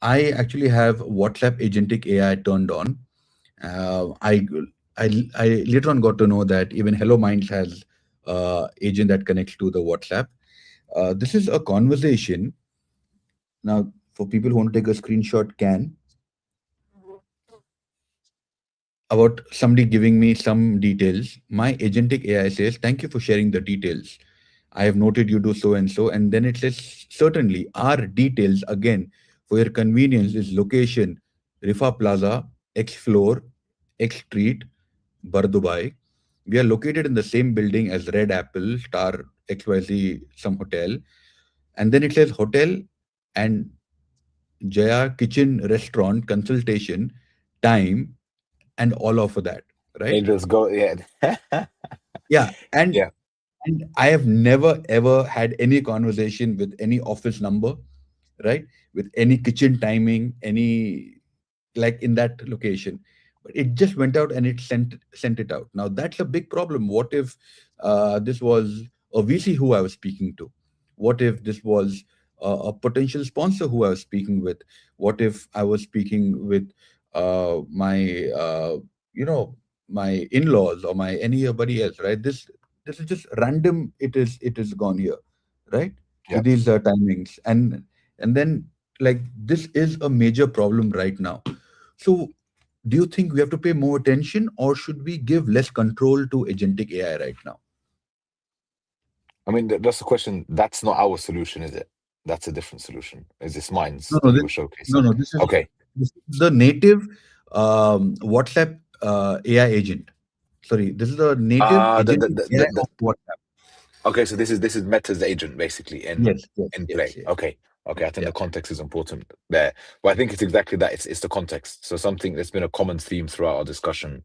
I actually have WhatsApp agentic AI turned on. uh, I, I later on got to know that even Hello Minds has agent that connects to the WhatsApp. This is a conversation. Now, for people who want to take a screenshot, can, about somebody giving me some details. My agentic AI says, "Thank you for sharing the details. I have noted you do so and so." And then it says, "Certainly, our details, again, for your convenience, is location, Rifa Plaza, X floor, X street, Bardubai. We are located in the same building as Red Apple, Star XYZ, some hotel." And then it says hotel and Jaya kitchen restaurant consultation time and all of that, right? It just go, yeah. Yeah, and Yeah. and I have never ever had any conversation with any office number, right? With any kitchen timing, any, like, in that location. But it just went out and it sent it out. Now that's a big problem. What if this was a VC who I was speaking to? What if this was a potential sponsor who I was speaking with? What if I was speaking with my you know my in-laws or my anybody else, right? This is just random. It is gone here, right? Yeah. With these timings, and then, like, this is a major problem right now. So do you think we have to pay more attention, or should we give less control to agentic AI right now? I mean, that's the question. That's not our solution, is it? That's a different solution. Is this No, minds no, that you were showcasing? Okay. this is the native WhatsApp AI agent. Sorry, this is the native Uh the, the, agentic the, AI the, the of WhatsApp. okay, so this is Meta's agent basically Yes, yes, in yes, play. yes. Okay. Okay, I think Yeah. the context is important there. But I think it's exactly that. It's the context. So something that's been a common theme throughout our discussion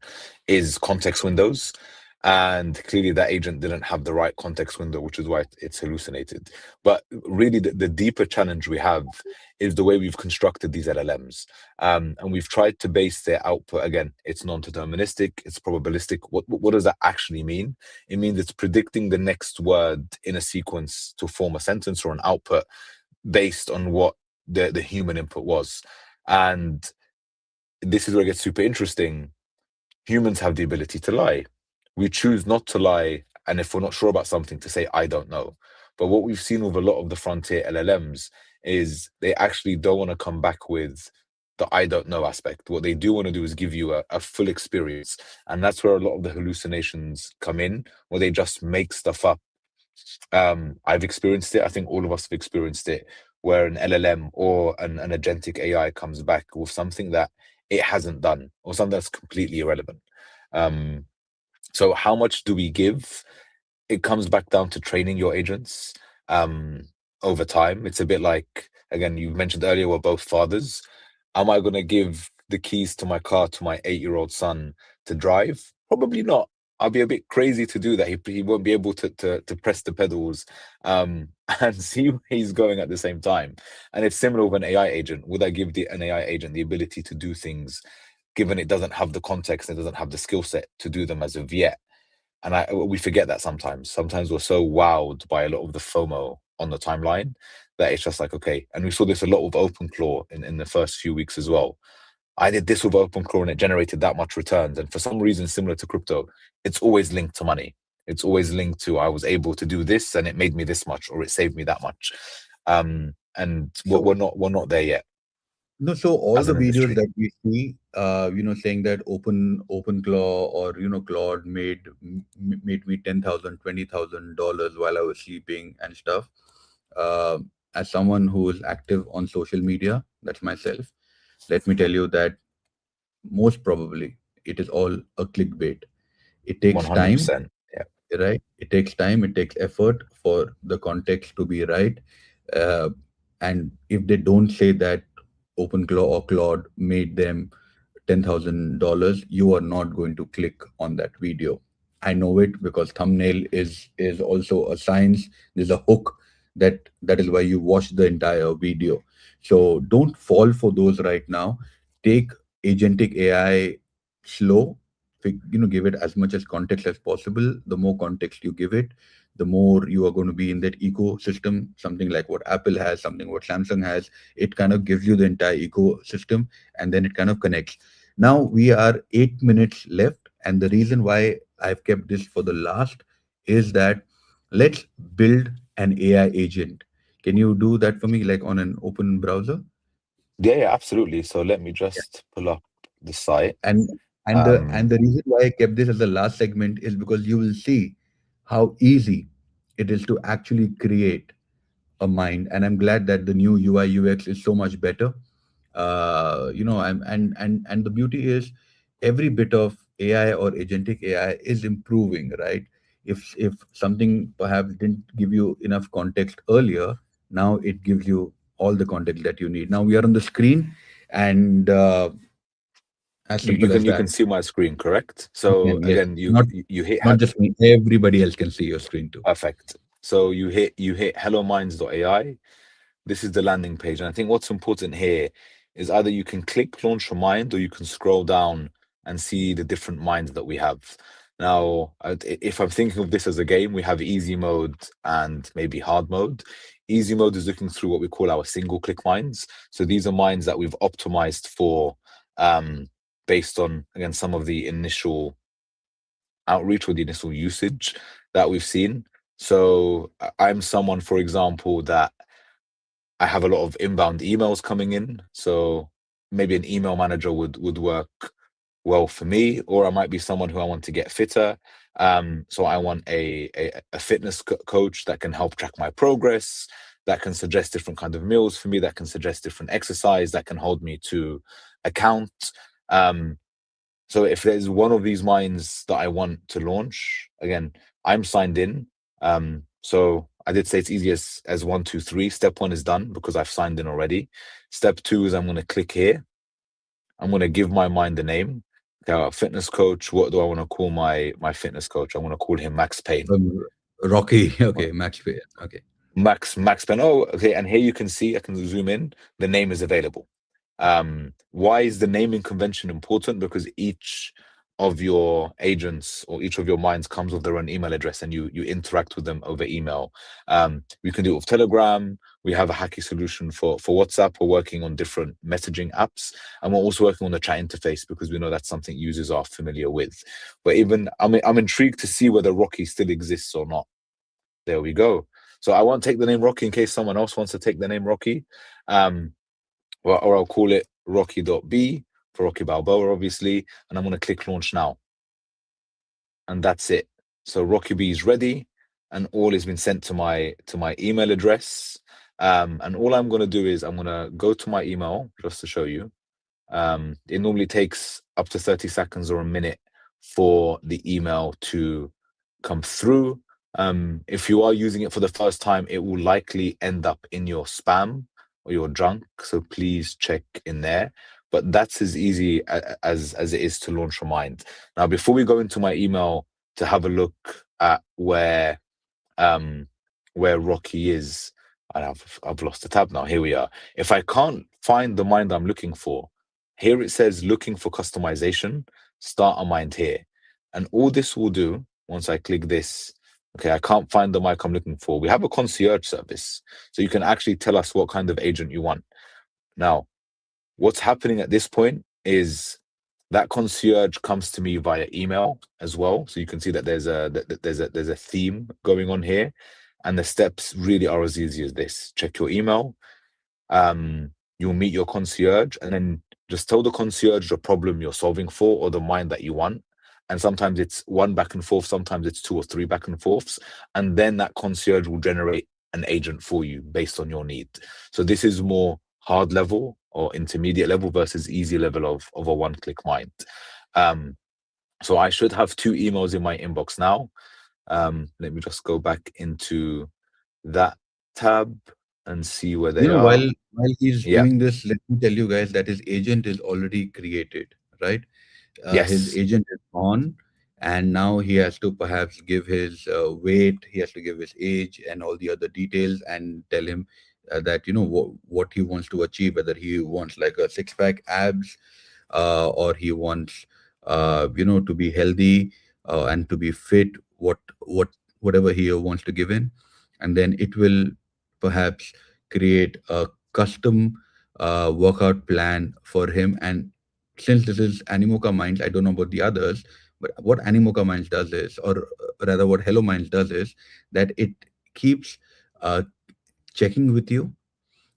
is context windows. And clearly that agent didn't have the right context window, which is why it's hallucinated. But really the deeper challenge we have is the way we've constructed these LLMs. And we've tried to base their output, again, it's non-deterministic, it's probabilistic. What does that actually mean? It means it's predicting the next word in a sequence to form a sentence or an output based on what the human input was. And this is where it gets super interesting. Humans have the ability to lie. We choose not to lie, and if we're not sure about something, to say, I don't know. But what we've seen with a lot of the frontier LLMs is they actually don't want to come back with the I don't know aspect. What they do want to do is give you a full experience. And that's where a lot of the hallucinations come in, where they just make stuff up. I've experienced it. I think all of us have experienced it, where an LLM or an agentic AI comes back with something that it hasn't done, or something that's completely irrelevant. Um, so how much do we give? It comes back down to training your agents um, over time. It's a bit like, again, you mentioned earlier, we're both fathers. Am I going to give the keys to my car to my 8-year-old son to drive? Probably not. I'll be a bit crazy to do that. He won't be able to press the pedals and see where he's going at the same time. And it's similar with an AI agent. Would I give an AI agent the ability to do things, given it doesn't have the context, it doesn't have the skill set to do them as of yet? And we forget that sometimes. Sometimes we're so wowed by a lot of the FOMO on the timeline that it's just like, okay. And we saw this a lot with OpenClaw in the first few weeks as well. I did this with OpenClaw and it generated that much returns. And for some reason, similar to crypto, it's always linked to money. It's always linked to, I was able to do this and it made me this much, or it saved me that much. And So we're not there yet no, so all as the an videos industry. that we see, saying that OpenClaw or Claude made me 10,000, $20,000 while I was sleeping and stuff. Uh, as someone who is active on social media, that's myself. Let me tell you that most probably it is all a clickbait. It takes time, 100%. Yeah. right? It takes time, it takes effort for the context to be right. uh, and if they don't say that OpenClaw or Claude made them $10,000, you are not going to click on that video. I know it because thumbnail is also a science. There's a hook that is why you watch the entire video. So don't fall for those right now. Take agentic AI slow. Give it as much as context as possible. The more context you give it, the more you are going to be in that ecosystem. Something like what Apple has, something what Samsung has. It kind of gives you the entire ecosystem, and then it kind of connects. Now we are 8 minutes left, and the reason why I've kept this for the last is that let's build an AI agent. Can you do that for me, like on an open browser? Yeah, yeah, absolutely. So let me just pull up the site. And and the reason why I kept this as the last segment is because you will see how easy it is to actually create a mind. And I'm glad that the new UI UX is so much better. And the beauty is every bit of AI or agentic AI is improving, right? If something perhaps didn't give you enough context earlier, now it gives you all the context that you need. Now we are on the screen, and as simple as You that. can see my screen, correct? You So can, yes. again, Not you hit not just me. Everybody else can see your screen too. perfect. So you hit hellominds.ai. This is the landing page. And I think what's important here is either you can click launch a mind, or you can scroll down and see the different minds that we have. Now, if I'm thinking of this as a game, we have easy mode and maybe hard mode. Easy mode is looking through what we call our single click minds. So these are minds that we've optimized for um, based on, again, some of the initial outreach or the initial usage that we've seen. So I'm someone, for example, that I have a lot of inbound emails coming in. So maybe an email manager would work well for me, or I might be someone who I want to get fitter. So I want a fitness coach that can help track my progress, that can suggest different kind of meals for me, that can suggest different exercise, that can hold me to account. Um, so if there's one of these mines that I want to launch, again, I'm signed in. So I did say it's easy as 1, 2, 3. Step 1 is done because I've signed in already. Step 2 is I'm going to click here. I'm going to give my mind a name. Okay, fitness coach. What do I want to call my fitness coach? I want to call him Max Payne. Um, Rocky. Okay, Max Payne. Okay. Max Payne. Oh, okay. And here you can see, I can zoom in. The name is available. Why is the naming convention important? Because each of your agents or each of your minds comes with their own email address, and you interact with them over email. We can do it with Telegram. We have a hacky solution for WhatsApp. We're working on different messaging apps, and we're also working on the chat interface because we know that's something users are familiar with. But even I'm intrigued to see whether Rocky still exists or not. There we go. So I won't take the name Rocky in case someone else wants to take the name Rocky. Um, or I'll call it Rocky.B for Rocky Balboa, obviously. And I'm going to click launch now. And that's it. So Rocky B is ready, and all has been sent to my email address. And all I'm going to do is I'm going to go to my email just to show you. It normally takes up to 30 seconds or a minute for the email to come through. If you are using it for the first time, it will likely end up in your spam or your junk. So please check in there. But that's as easy as it is to launch a mind. Now, before we go into my email to have a look at um where Rocky is, and I've lost the tab now. Here we are. If I can't find the mind I'm looking for, here it says looking for customization, start a mind here. And all this will do once I click this, okay, I can't find the mic I'm looking for. We have a concierge service, so you can actually tell us what kind of agent you want. Now, what's happening at this point is that concierge comes to me via email as well. So you can see that there's a theme going on here, and the steps really are as easy as this. Check your email. You'll meet your concierge, and then just tell the concierge the problem you're solving for or the mind that you want. And sometimes it's one back and forth, sometimes it's two or three back and forths, and then that concierge will generate an agent for you based on your need. So this is more hard level or intermediate level versus easy level of a one-click mind. So I should have 2 emails in my inbox now. Let me just go back into that tab and see where You they know, are. while he's Yeah. doing this, let me tell you guys that his agent is already created, right? His Yes. agent is on, and now he has to perhaps give his weight, he has to give his age and all the other details, and tell him that what he wants to achieve, whether he wants like a six-pack abs, or he wants to be healthy and to be fit, what whatever he wants to give in, and then it will perhaps create a custom workout plan for him. And since this is Animoca Minds, I don't know about the others, but what Animoca Minds does is, or rather what Hello Minds does is, that it keeps uh, checking with you,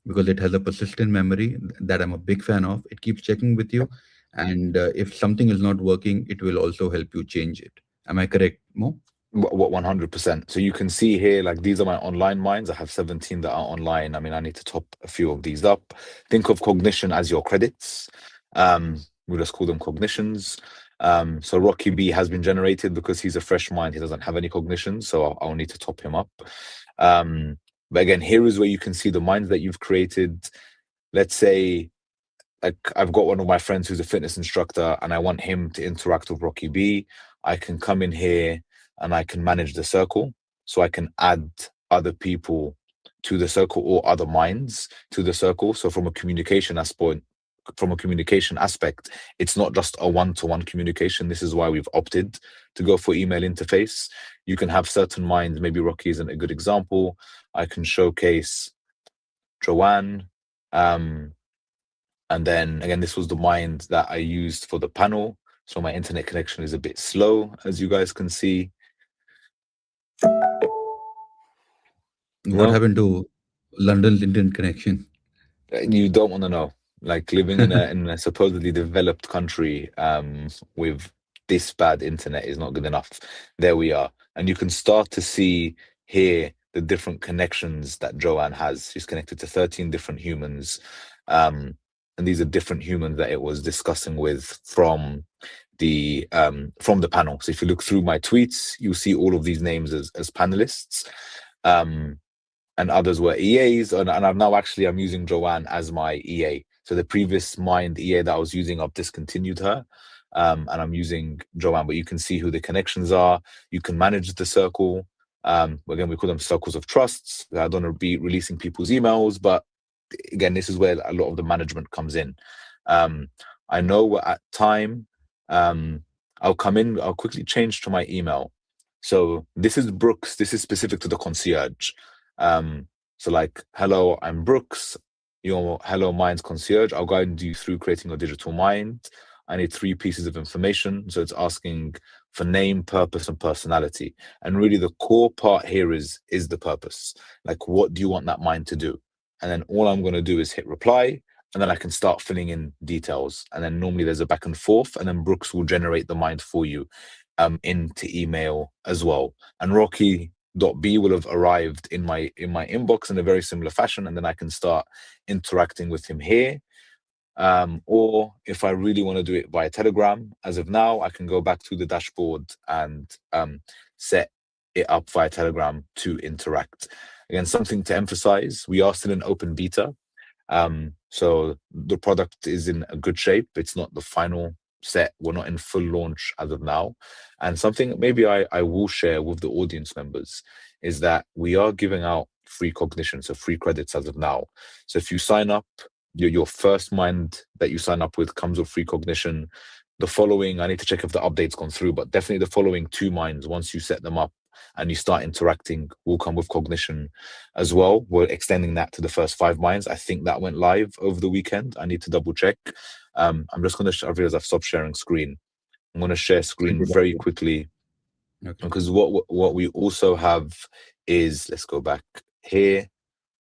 because it has a persistent memory that I'm a big fan of. It keeps checking with you, and if something is not working, it will also help you change it. Am I correct, Mo? What 100%. So you can see here, like these are my online minds. I have 17 that are online. I mean, I need to top a few of these up. Think of cognition as your credits. We'll just call them cognitions. So Rocky B has been generated because he's a fresh mind. He doesn't have any cognition, so I'll need to top him up. But again, here is where you can see the minds that you've created. Let's say, like, I've got one of my friends who's a fitness instructor and I want him to interact with Rocky B. I can come in here and I can manage the circle. So I can add other people to the circle or other minds to the circle. So from a communication aspect, it's not just a one-to-one communication. This is why we've opted to go for email interface. You can have certain minds. Maybe Rocky isn't a good example. I can showcase Joanne. And then again, this was the mind that I used for the panel. So my internet connection is a bit slow, as you guys can see. What No, happened to London's internet connection? you don't want to know. Like living in a supposedly developed country with this bad internet is not good enough. There we are. And you can start to see here the different connections that Joanne has. She's connected to 13 different humans. And these are different humans that it was discussing with from the panel. So if you look through my tweets, you'll see all of these names as panelists. And others were EAs, and I'm using Joanne as my EA. So the previous mind EA that I was using, I've discontinued her, and I'm using Joanne. But you can see who the connections are. You can manage the circle. Again, we call them circles of trusts. I don't want to be releasing people's emails, but again, this is where a lot of the management comes in. I know we're at time. I'll come in. I'll quickly change to my email. So this is Brooks. This is specific to the concierge. So like, hello, I'm Brooks, your Hello Minds concierge. I'll guide you through creating a digital mind. I need 3 pieces of information. So it's asking for name, purpose, and personality. And really the core part here is the purpose. Like, what do you want that mind to do? And then all I'm going to do is hit reply, and then I can start filling in details. And then normally there's a back and forth, and then Brooks will generate the mind for you into email as well. And Rocky dot B will have arrived in my inbox in a very similar fashion, and then I can start interacting with him here. Or if I really want to do it via Telegram, as of now, I can go back to the dashboard and set it up via Telegram to interact. Again, something to emphasize, we are still in open beta. So the product is in a good shape. It's not the final set. We're not in full launch as of now. And something maybe I will share with the audience members is that we are giving out free cognition, so free credits as of now. So if you sign up, your first mind that you sign up with comes with free cognition. The following, I need to check if the update's gone through, but definitely the following two minds, once you set them up and you start interacting, will come with cognition as well. We're extending that to the first 5 minds. I think that went live over the weekend. I need to double check. I'm just going to, I realize I've stopped sharing screen. I'm going to share I screen did. very quickly Okay. because what we also have is, let's go back here.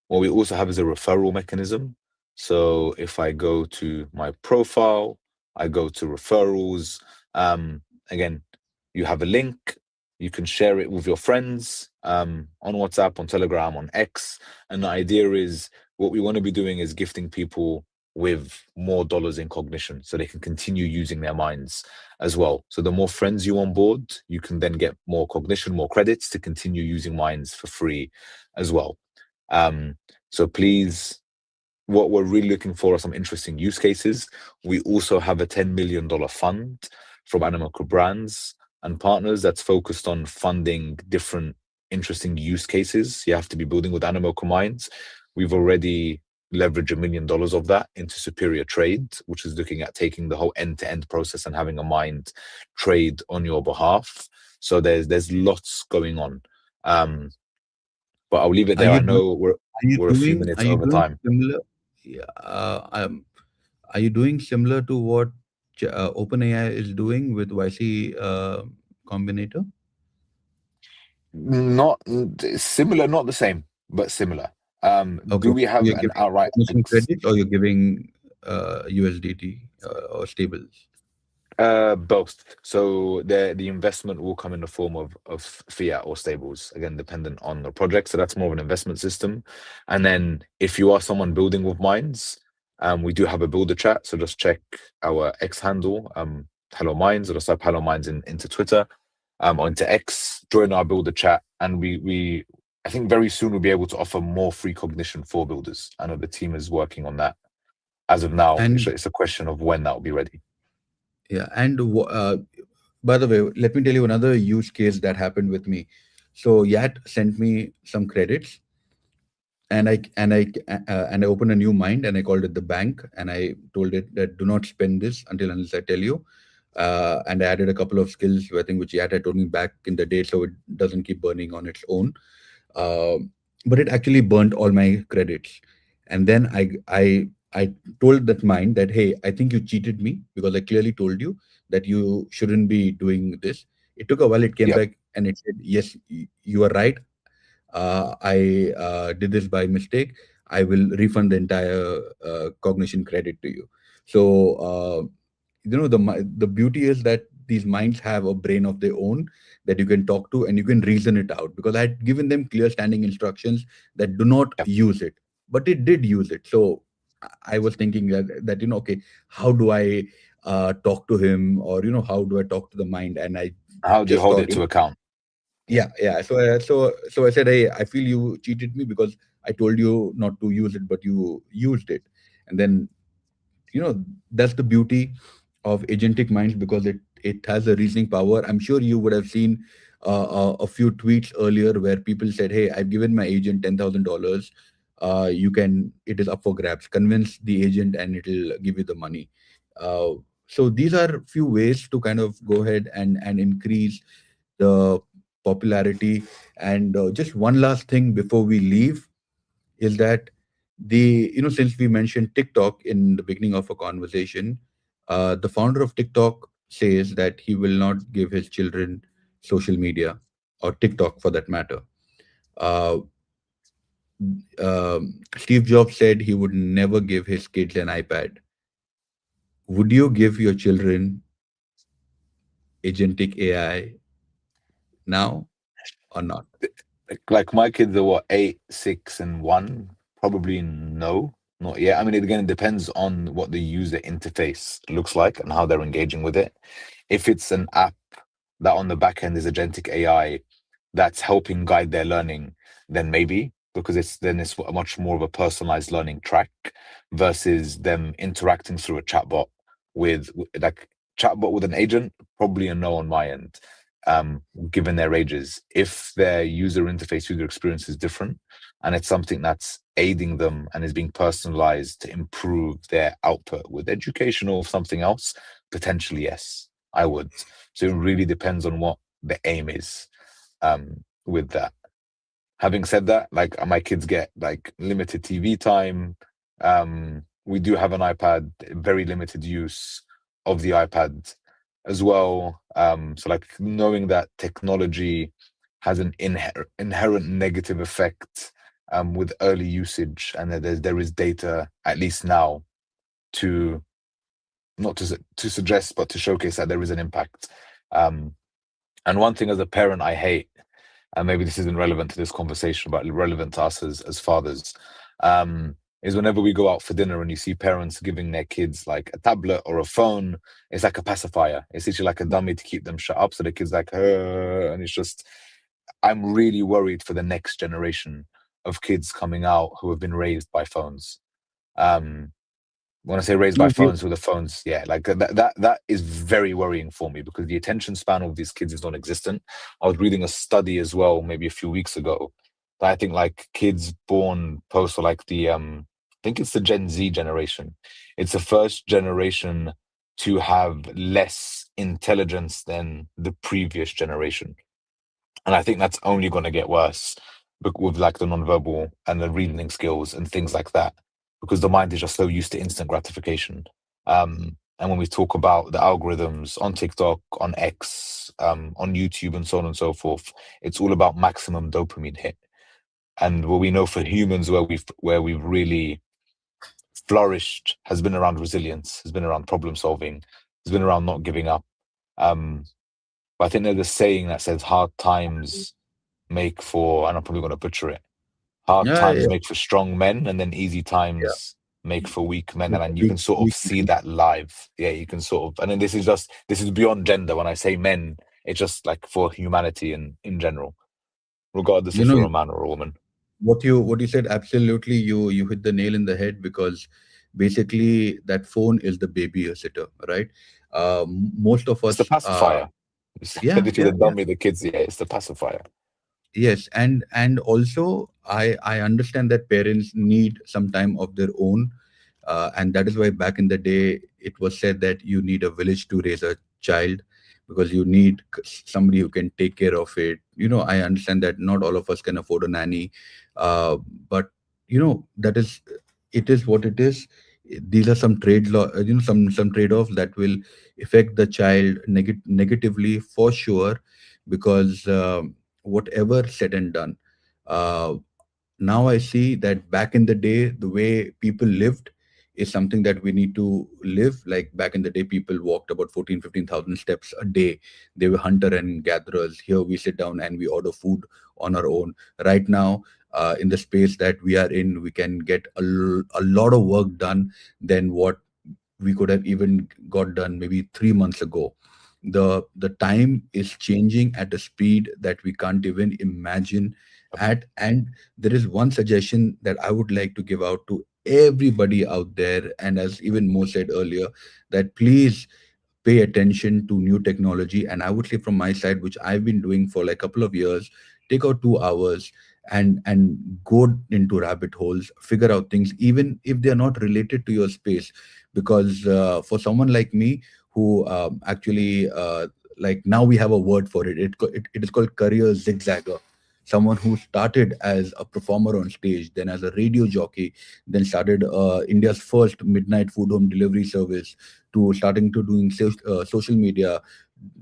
What we also have is a referral mechanism. So if I go to my profile, I go to referrals. Again, you have a link. You can share it with your friends on WhatsApp, on Telegram, on X. And the idea is what we want to be doing is gifting people with more dollars in cognition so they can continue using their minds as well. So the more friends you onboard, you can then get more cognition, more credits to continue using minds for free as well. So please, what we're really looking for are some interesting use cases. We also have a $10 million fund from Animoca brands and partners that's focused on funding different interesting use cases you have to be building with Animoca minds. We've already leveraged $1 million of that into Superior Trade, which is looking at taking the whole end-to-end process and having a mind trade on your behalf. So there's lots going on. But I'll leave it Are there. you I doing, know we're a few are minutes you over doing time. similar? Yeah, are you doing similar to what OpenAI is doing with YC Combinator? Not similar, not the same, but similar. Do Okay, we so have you're an giving outright commission credits or you're giving USDT or stables? both? So the investment will come in the form of fiat or stables, again, dependent on the project. So that's more of an investment system. And then if you are someone building with mines, we do have a builder chat. So just check our X handle, Hello Minds, or just type Hello Minds into Twitter, or into X, join our builder chat. And we I think very soon we'll be able to offer more free cognition for builders. I know the team is working on that as of now. And It's a question of when that will be ready. yeah, and by the way, let me tell you another use case that happened with me. So Yat sent me some credits, and I opened a new mind and I called it the bank and I told it that do not spend this until unless I tell you. And I added a couple of skills, I think, which Yat had told me back in the day, so it doesn't keep burning on its own. Um, but it actually burnt all my credits. And then I told that mind that, hey, I think you cheated me because I clearly told you that you shouldn't be doing this. It took a while. It came Yep. back and it said, yes, you are right. I did this by mistake. I will refund the entire cognition credit to you. So the beauty is that these minds have a brain of their own that you can talk to and you can reason it out, because I had given them clear standing instructions that do not Yep. use it, but it did use it. So I was thinking that okay, how do I talk to him, or how do I talk to the mind? And I How do you just hold thought, it to account? Yeah. yeah. So I said, hey, I feel you cheated me because I told you not to use it, but you used it. And then you know that's the beauty of agentic minds, because it has a reasoning power. I'm sure you would have seen a few tweets earlier where people said, hey, I've given my agent $10,000. You can It is up for grabs. Convince the agent and it'll give you the money. uh, so these are few ways to kind of go ahead and increase the popularity. And just one last thing before we leave is that since we mentioned TikTok in the beginning of a conversation, the founder of TikTok says that he will not give his children social media, or TikTok for that matter. uh, Steve Jobs said he would never give his kids an iPad. Would you give your children agentic AI now or not? like my kids are what, 8, 6, and 1. Probably no, not yet. I mean, again, it depends on what the user interface looks like and how they're engaging with it. If it's an app that on the back end is agentic AI that's helping guide their learning, then maybe, because it's a much more of a personalized learning track versus them interacting through a chatbot like chatbot with an agent. Probably a no on my end, given their ages. If their user experience is different and it's something that's aiding them and is being personalized to improve their output with education or something else, potentially yes, I would. So it really depends on what the aim is, with that. Having said that, like my kids get like limited TV time. We do have an iPad, very limited use of the iPad as well. So like knowing that technology has an inherent negative effect, with early usage, and that there is data, at least now, to not to suggest, but to showcase that there is an impact. Um, and one thing as a parent I hate, and maybe this isn't relevant to this conversation, but relevant to us as fathers, is whenever we go out for dinner and you see parents giving their kids like a tablet or a phone, it's like a pacifier. It's literally like a dummy to keep them shut up. So the kids like, and it's just, I'm really worried for the next generation of kids coming out who have been raised by phones. When I say raised by No, phones, with the phones, yeah, like that is very worrying for me, because the attention span of these kids is non-existent. I was reading a study as well, maybe a few weeks ago, that I think like kids born post, or like I think it's the Gen Z generation. It's the first generation to have less intelligence than the previous generation. And I think that's only going to get worse, with like the nonverbal and the reasoning skills and things like that, because the mind is just so used to instant gratification. And when we talk about the algorithms on TikTok, on X, on YouTube, and so on and so forth, it's all about maximum dopamine hit. And what we know for humans, where we've really flourished, has been around resilience, has been around problem solving, has been around not giving up. Um, but I think there's a saying that says hard times make for, and I'm probably going to butcher it, hard yeah, times yeah, make for strong men, and then easy yeah. times make for weak men. And you Weak, can sort of weak see man. that live. Yeah, you can sort of, and then this is beyond gender. When I say men, it's just like for humanity and in general, regardless You if know, you're a man or a woman. what you said, absolutely, you hit the nail in the head, because basically that phone is the baby sitter, right? Most of It's the us, pacifier. It's yeah, literally yeah, the yeah. dummy, the kids. Yeah, it's the pacifier. Yes, and also I understand that parents need some time of their own, and that is why back in the day it was said that you need a village to raise a child, because you need somebody who can take care of it. I understand that not all of us can afford a nanny, uh, but that is, it is what it is. These are some some trade-offs that will affect the child negatively for sure, because whatever said and done, uh, now I see that back in the day, the way people lived is something that we need to live. Like back in the day, people walked about 14, 15,000 steps a day. They were hunter and gatherers. Here we sit down and we order food on our own. Right now, in the space that we are in, we can get a lot of work done than what we could have even got done maybe 3 months ago. The time is changing at a speed that we can't even imagine at. And there is one suggestion that I would like to give out to everybody out there, and as even Mo said earlier, that please pay attention to new technology. And I would say from my side, which I've been doing for like a couple of years, take out 2 hours and go into rabbit holes, figure out things even if they're not related to your space. Because for someone like me who actually like, now we have a word for it. It is called career zigzagger. Someone who started as a performer on stage, then as a radio jockey, then started India's first midnight food home delivery service, to starting to doing social media,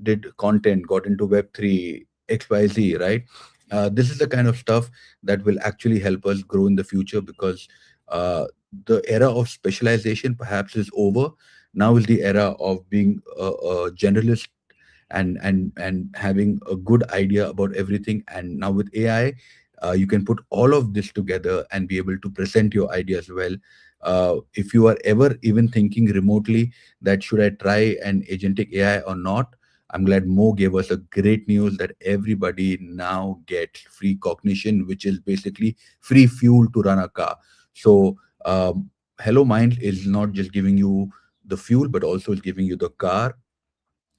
did content, got into Web3, XYZ, right? This is the kind of stuff that will actually help us grow in the future, because uh, the era of specialization perhaps is over. Now is the era of being a generalist, and having a good idea about everything. And now with AI, You can put all of this together and be able to present your ideas well. If you are ever even thinking remotely that should I try an agentic AI or not, I'm glad Mo gave us a great news that everybody now gets free cognition, which is basically free fuel to run a car. So, Hello Mind is not just giving you the fuel, but also is giving you the car,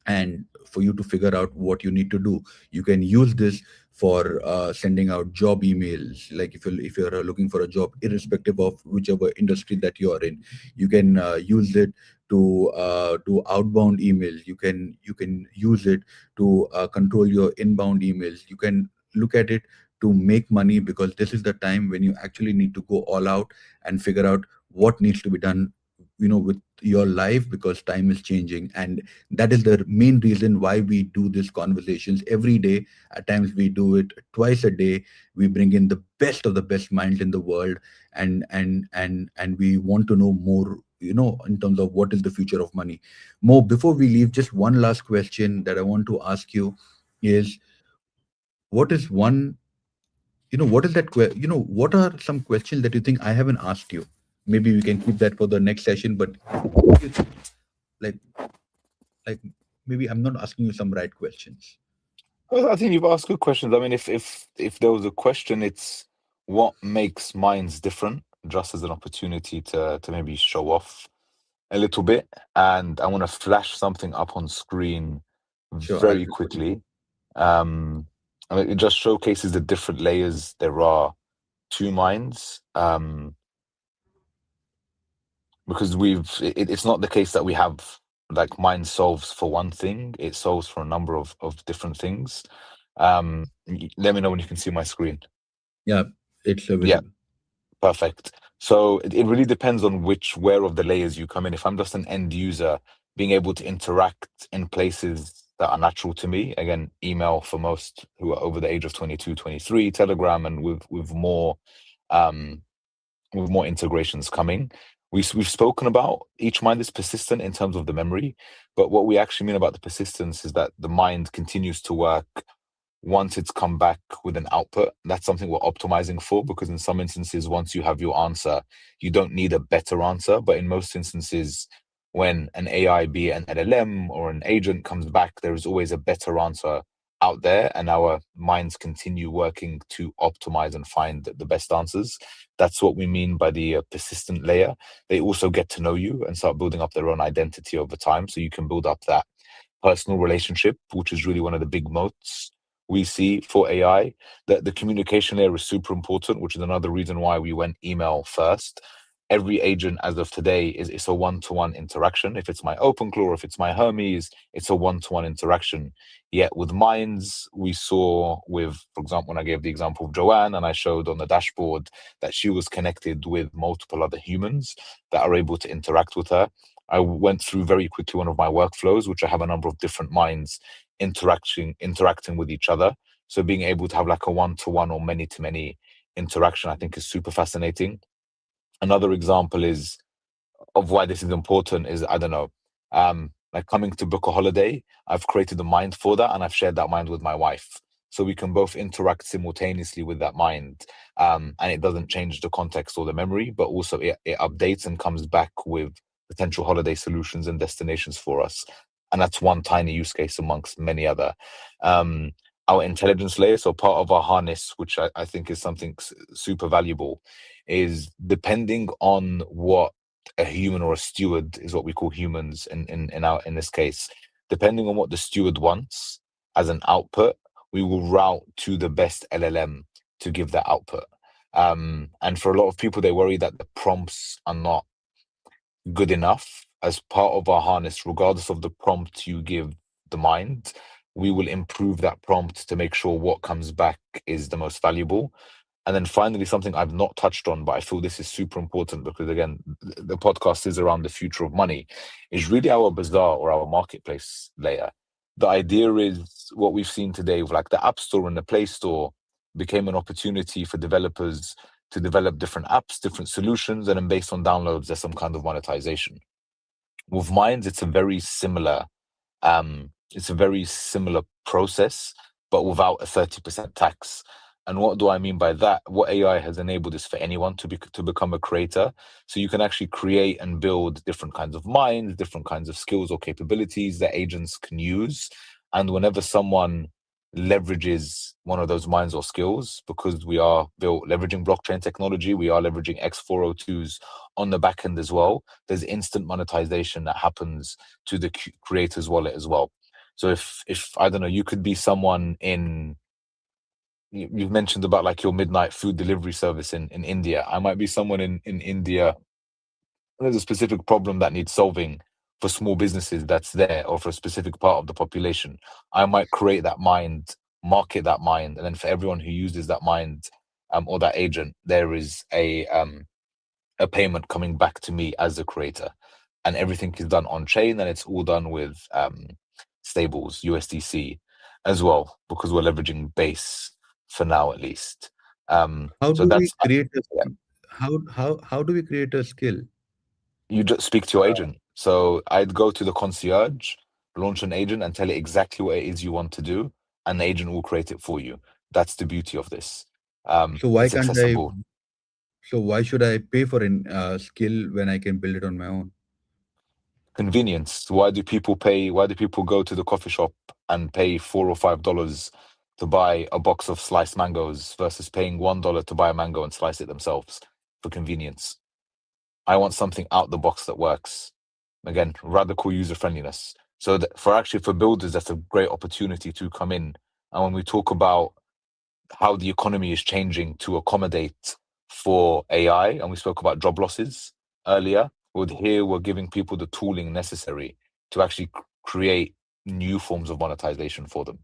and for you to figure out what you need to do. You can use this for sending out job emails, like if you're looking for a job irrespective of whichever industry that you are in. You can use it to do outbound emails. You can use it to control your inbound emails. You can look at it to make money, because this is the time when you actually need to go all out and figure out what needs to be done, with your life, because time is changing. And that is the main reason why we do these conversations every day. At times we do it twice a day. We bring in the best of the best minds in the world, and we want to know more, in terms of what is the future of money. Mo, before we leave, just one last question that I want to ask you is, what is one what is that what are some questions that you think I haven't asked you? Maybe we can keep that for the next session, but like like maybe I'm not asking you some right questions. Well, I think you've asked good questions. I mean, if there was a question, it's what makes minds different, just as an opportunity to maybe show off a little bit. And I want to flash something up on screen Sure, I'll very be waiting. quickly. I mean, it just showcases the different layers there are to minds. Because it's not the case that we have like mind solves for one thing, it solves for a number of different things. Let me know when you can see my screen. Yeah, it's Yeah, visible. perfect. So it really depends on where of the layers you come in. If I'm just an end user, being able to interact in places that are natural to me, again, email for most who are over the age of 22, 23, Telegram, and um with more integrations coming. We've spoken about each mind is persistent in terms of the memory, but what we actually mean about the persistence is that the mind continues to work once it's come back with an output. That's something we're optimizing for, because in some instances, once you have your answer, you don't need a better answer. But in most instances, when an AI, be it an LLM or an agent, comes back, there is always a better answer out there, and our minds continue working to optimize and find the best answers. That's what we mean by the persistent layer. They also get to know you and start building up their own identity over time, so you can build up that personal relationship, which is really one of the big moats we see for AI. The communication layer is super important, which is another reason why we went email first. Every agent as of today is a one-to-one interaction. If it's my OpenClaw, or if it's my Hermes, it's a one-to-one interaction. Yet with Minds, we saw with, for example, when I gave the example of Joanne and I showed on the dashboard that she was connected with multiple other humans that are able to interact with her. I went through very quickly one of my workflows, which I have a number of different minds interacting with each other. So being able to have like a one-to-one or many-to-many interaction, I think is super fascinating. Another example is of why this is important is, I don't know, like coming to book a holiday, I've created a mind for that and I've shared that mind with my wife. So we can both interact simultaneously with that mind. And it doesn't change the context or the memory, but also it updates and comes back with potential holiday solutions and destinations for us. And that's one tiny use case amongst many other. Um, our intelligence layer, so part of our harness, which I think is something super valuable, is depending on what a human or a steward is, what we call humans in this case, depending on what the steward wants as an output, we will route to the best LLM to give that output. And for a lot of people, they worry that the prompts are not good enough. As part of our harness, regardless of the prompt you give the mind, we will improve that prompt to make sure what comes back is the most valuable. And then finally, something I've not touched on, but I feel this is super important because, again, the podcast is around the future of money, is really our bazaar or our marketplace layer. The idea is what we've seen today with like the App Store and the Play Store became an opportunity for developers to develop different apps, different solutions, and then based on downloads, there's some kind of monetization. With Minds, it's a very similar process, but without a 30% tax. And what do I mean by that? What AI has enabled is for anyone to become a creator. So you can actually create and build different kinds of minds, different kinds of skills or capabilities that agents can use. And whenever someone leverages one of those minds or skills, because we are built leveraging blockchain technology, we are leveraging X402s on the back end as well, there's instant monetization that happens to the creator's wallet as well. So if I don't know, you could be someone in, you've mentioned about like your midnight food delivery service in India. I might be someone in India. There's a specific problem that needs solving for small businesses that's there, or for a specific part of the population. I might create that mind, market that mind, and then for everyone who uses that mind, or that agent, there is a payment coming back to me as a creator. And everything is done on chain, and it's all done with stables, USDC as well, because we're leveraging base for now at least. How So do we that's, create a yeah, how do we create a skill? you just speak to your agent. So I'd go to the concierge, launch an agent, and tell it exactly what it is you want to do, and the agent will create it for you. That's the beauty of this. So why It's can't I? accessible. So why should I pay for an skill when I can build it on my own? Convenience. Why do people pay? Why do people go to the coffee shop and pay $4 or $5 to buy a box of sliced mangoes versus paying $1 to buy a mango and slice it themselves? For convenience. I want something out the box that works. Again, radical user friendliness. So that for builders, that's a great opportunity to come in. And when we talk about how the economy is changing to accommodate for AI, and we spoke about job losses earlier, here we're giving people the tooling necessary to actually create new forms of monetization for them.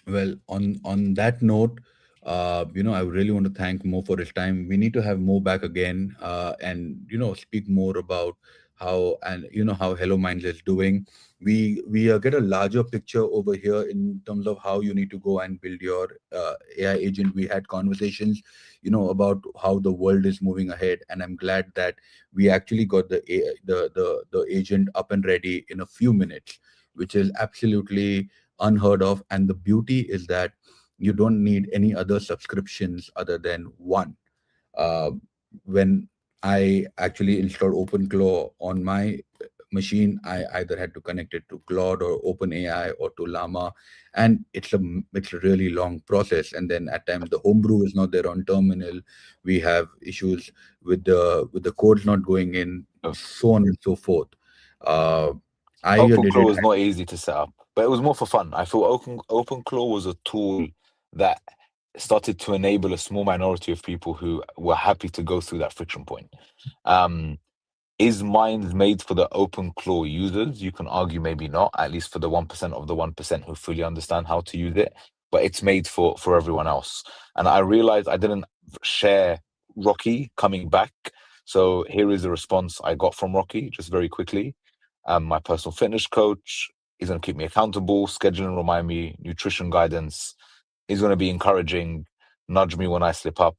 Well, on that note, I really want to thank Mo for his time. We need to have Mo back again, and speak more about how, and how Hello Minds is doing. We get a larger picture over here in terms of how you need to go and build your AI agent. We had conversations, about how the world is moving ahead, and I'm glad that we actually got the agent up and ready in a few minutes, which is absolutely unheard of. And the beauty is that you don't need any other subscriptions other than one. uh, when I actually installed OpenClaw on my machine, I either had to connect it to Claude or OpenAI or to Llama, and it's a really long process. And then at times the homebrew is not there on terminal. We have issues with the codes not going in, So so on and so forth. Uh, I did OpenClaw it. was not easy to set up, but it was more for fun. I thought OpenClaw was a tool that started to enable a small minority of people who were happy to go through that friction point. Um, Is Minds made for the open claw users? You can argue maybe not, at least for the 1% of the 1% who fully understand how to use it, but it's made for everyone else. And I realized I didn't share Rocky coming back. So here is the response I got from Rocky, just very quickly. My personal fitness coach is going to keep me accountable, schedule and remind me, nutrition guidance, is going to be encouraging, nudge me when I slip up,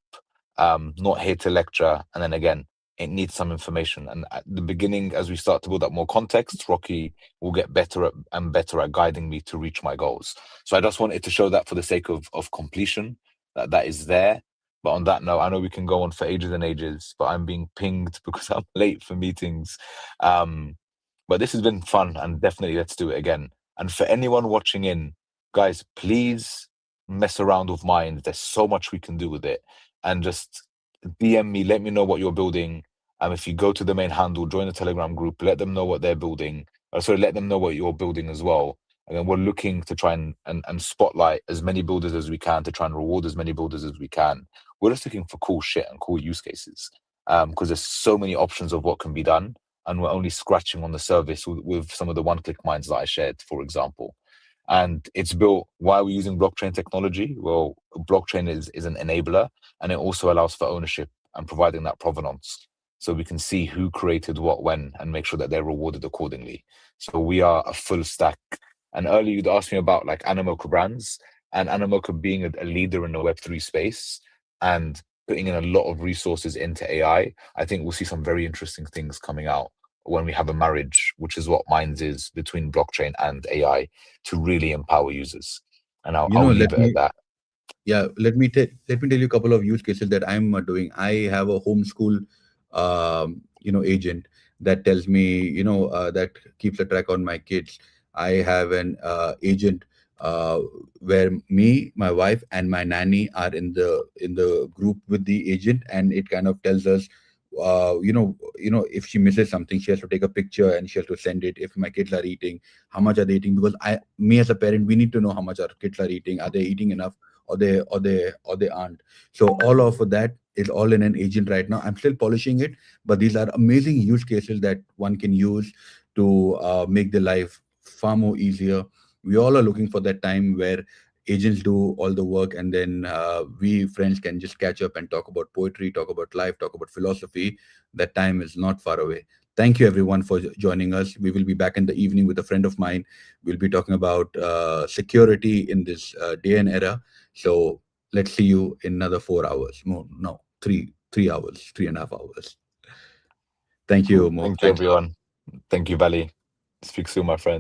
not here to lecture. And then again, it needs some information. And at the beginning, as we start to build up more context, Rocky will get better and better at guiding me to reach my goals. So I just wanted to show that for the sake of completion, that is there. But on that note, I know we can go on for ages and ages, but I'm being pinged because I'm late for meetings. But this has been fun, and definitely let's do it again. And for anyone watching in, guys, please mess around with mine. There's so much we can do with it. And just DM me, let me know what you're building. If you go to the main handle, join the Telegram group, let them know what they're building. Sorry, let them know what you're building as well. And then we're looking to try and spotlight as many builders as we can, to try and reward as many builders as we can. We're just looking for cool shit and cool use cases, because there's so many options of what can be done. And we're only scratching on the surface with some of the one-click minds that I shared, for example. And it's built, why are we using blockchain technology? Well, blockchain is an enabler, and it also allows for ownership and providing that provenance. So we can see who created what when and make sure that they're rewarded accordingly. So we are a full stack. And earlier you'd asked me about like Animoca brands, and Animoca being a leader in the Web3 space and putting in a lot of resources into AI. I think we'll see some very interesting things coming out when we have a marriage, which is what Minds is, between blockchain and AI, to really empower users. And I'll Let leave it at me that. Yeah, let me tell you a couple of use cases that I'm doing. I have a homeschool, agent that tells me, that keeps a track on my kids. I have an agent uh, where me, my wife, and my nanny are in the group with the agent, and it kind of tells us, if she misses something, she has to take a picture and she has to send it. If my kids are eating, how much are they eating? Because me as a parent, we need to know how much our kids are eating. Are they eating enough? Or they aren't. So all of that is all in an agent right now. I'm still polishing it, but these are amazing use cases that one can use to make the life far more easier. We all are looking for that time where agents do all the work, and then we friends can just catch up and talk about poetry, talk about life, talk about philosophy. That time is not far away. Thank you everyone for joining us. We will be back in the evening with a friend of mine. We'll be talking about security in this day and era. So let's see you in another 4 hours. No, 3 hours, 3.5 hours. Thank you, Cool. Mo. Thank you, Thanks a lot. everyone. Thank you, Bali. Speak soon, my friend.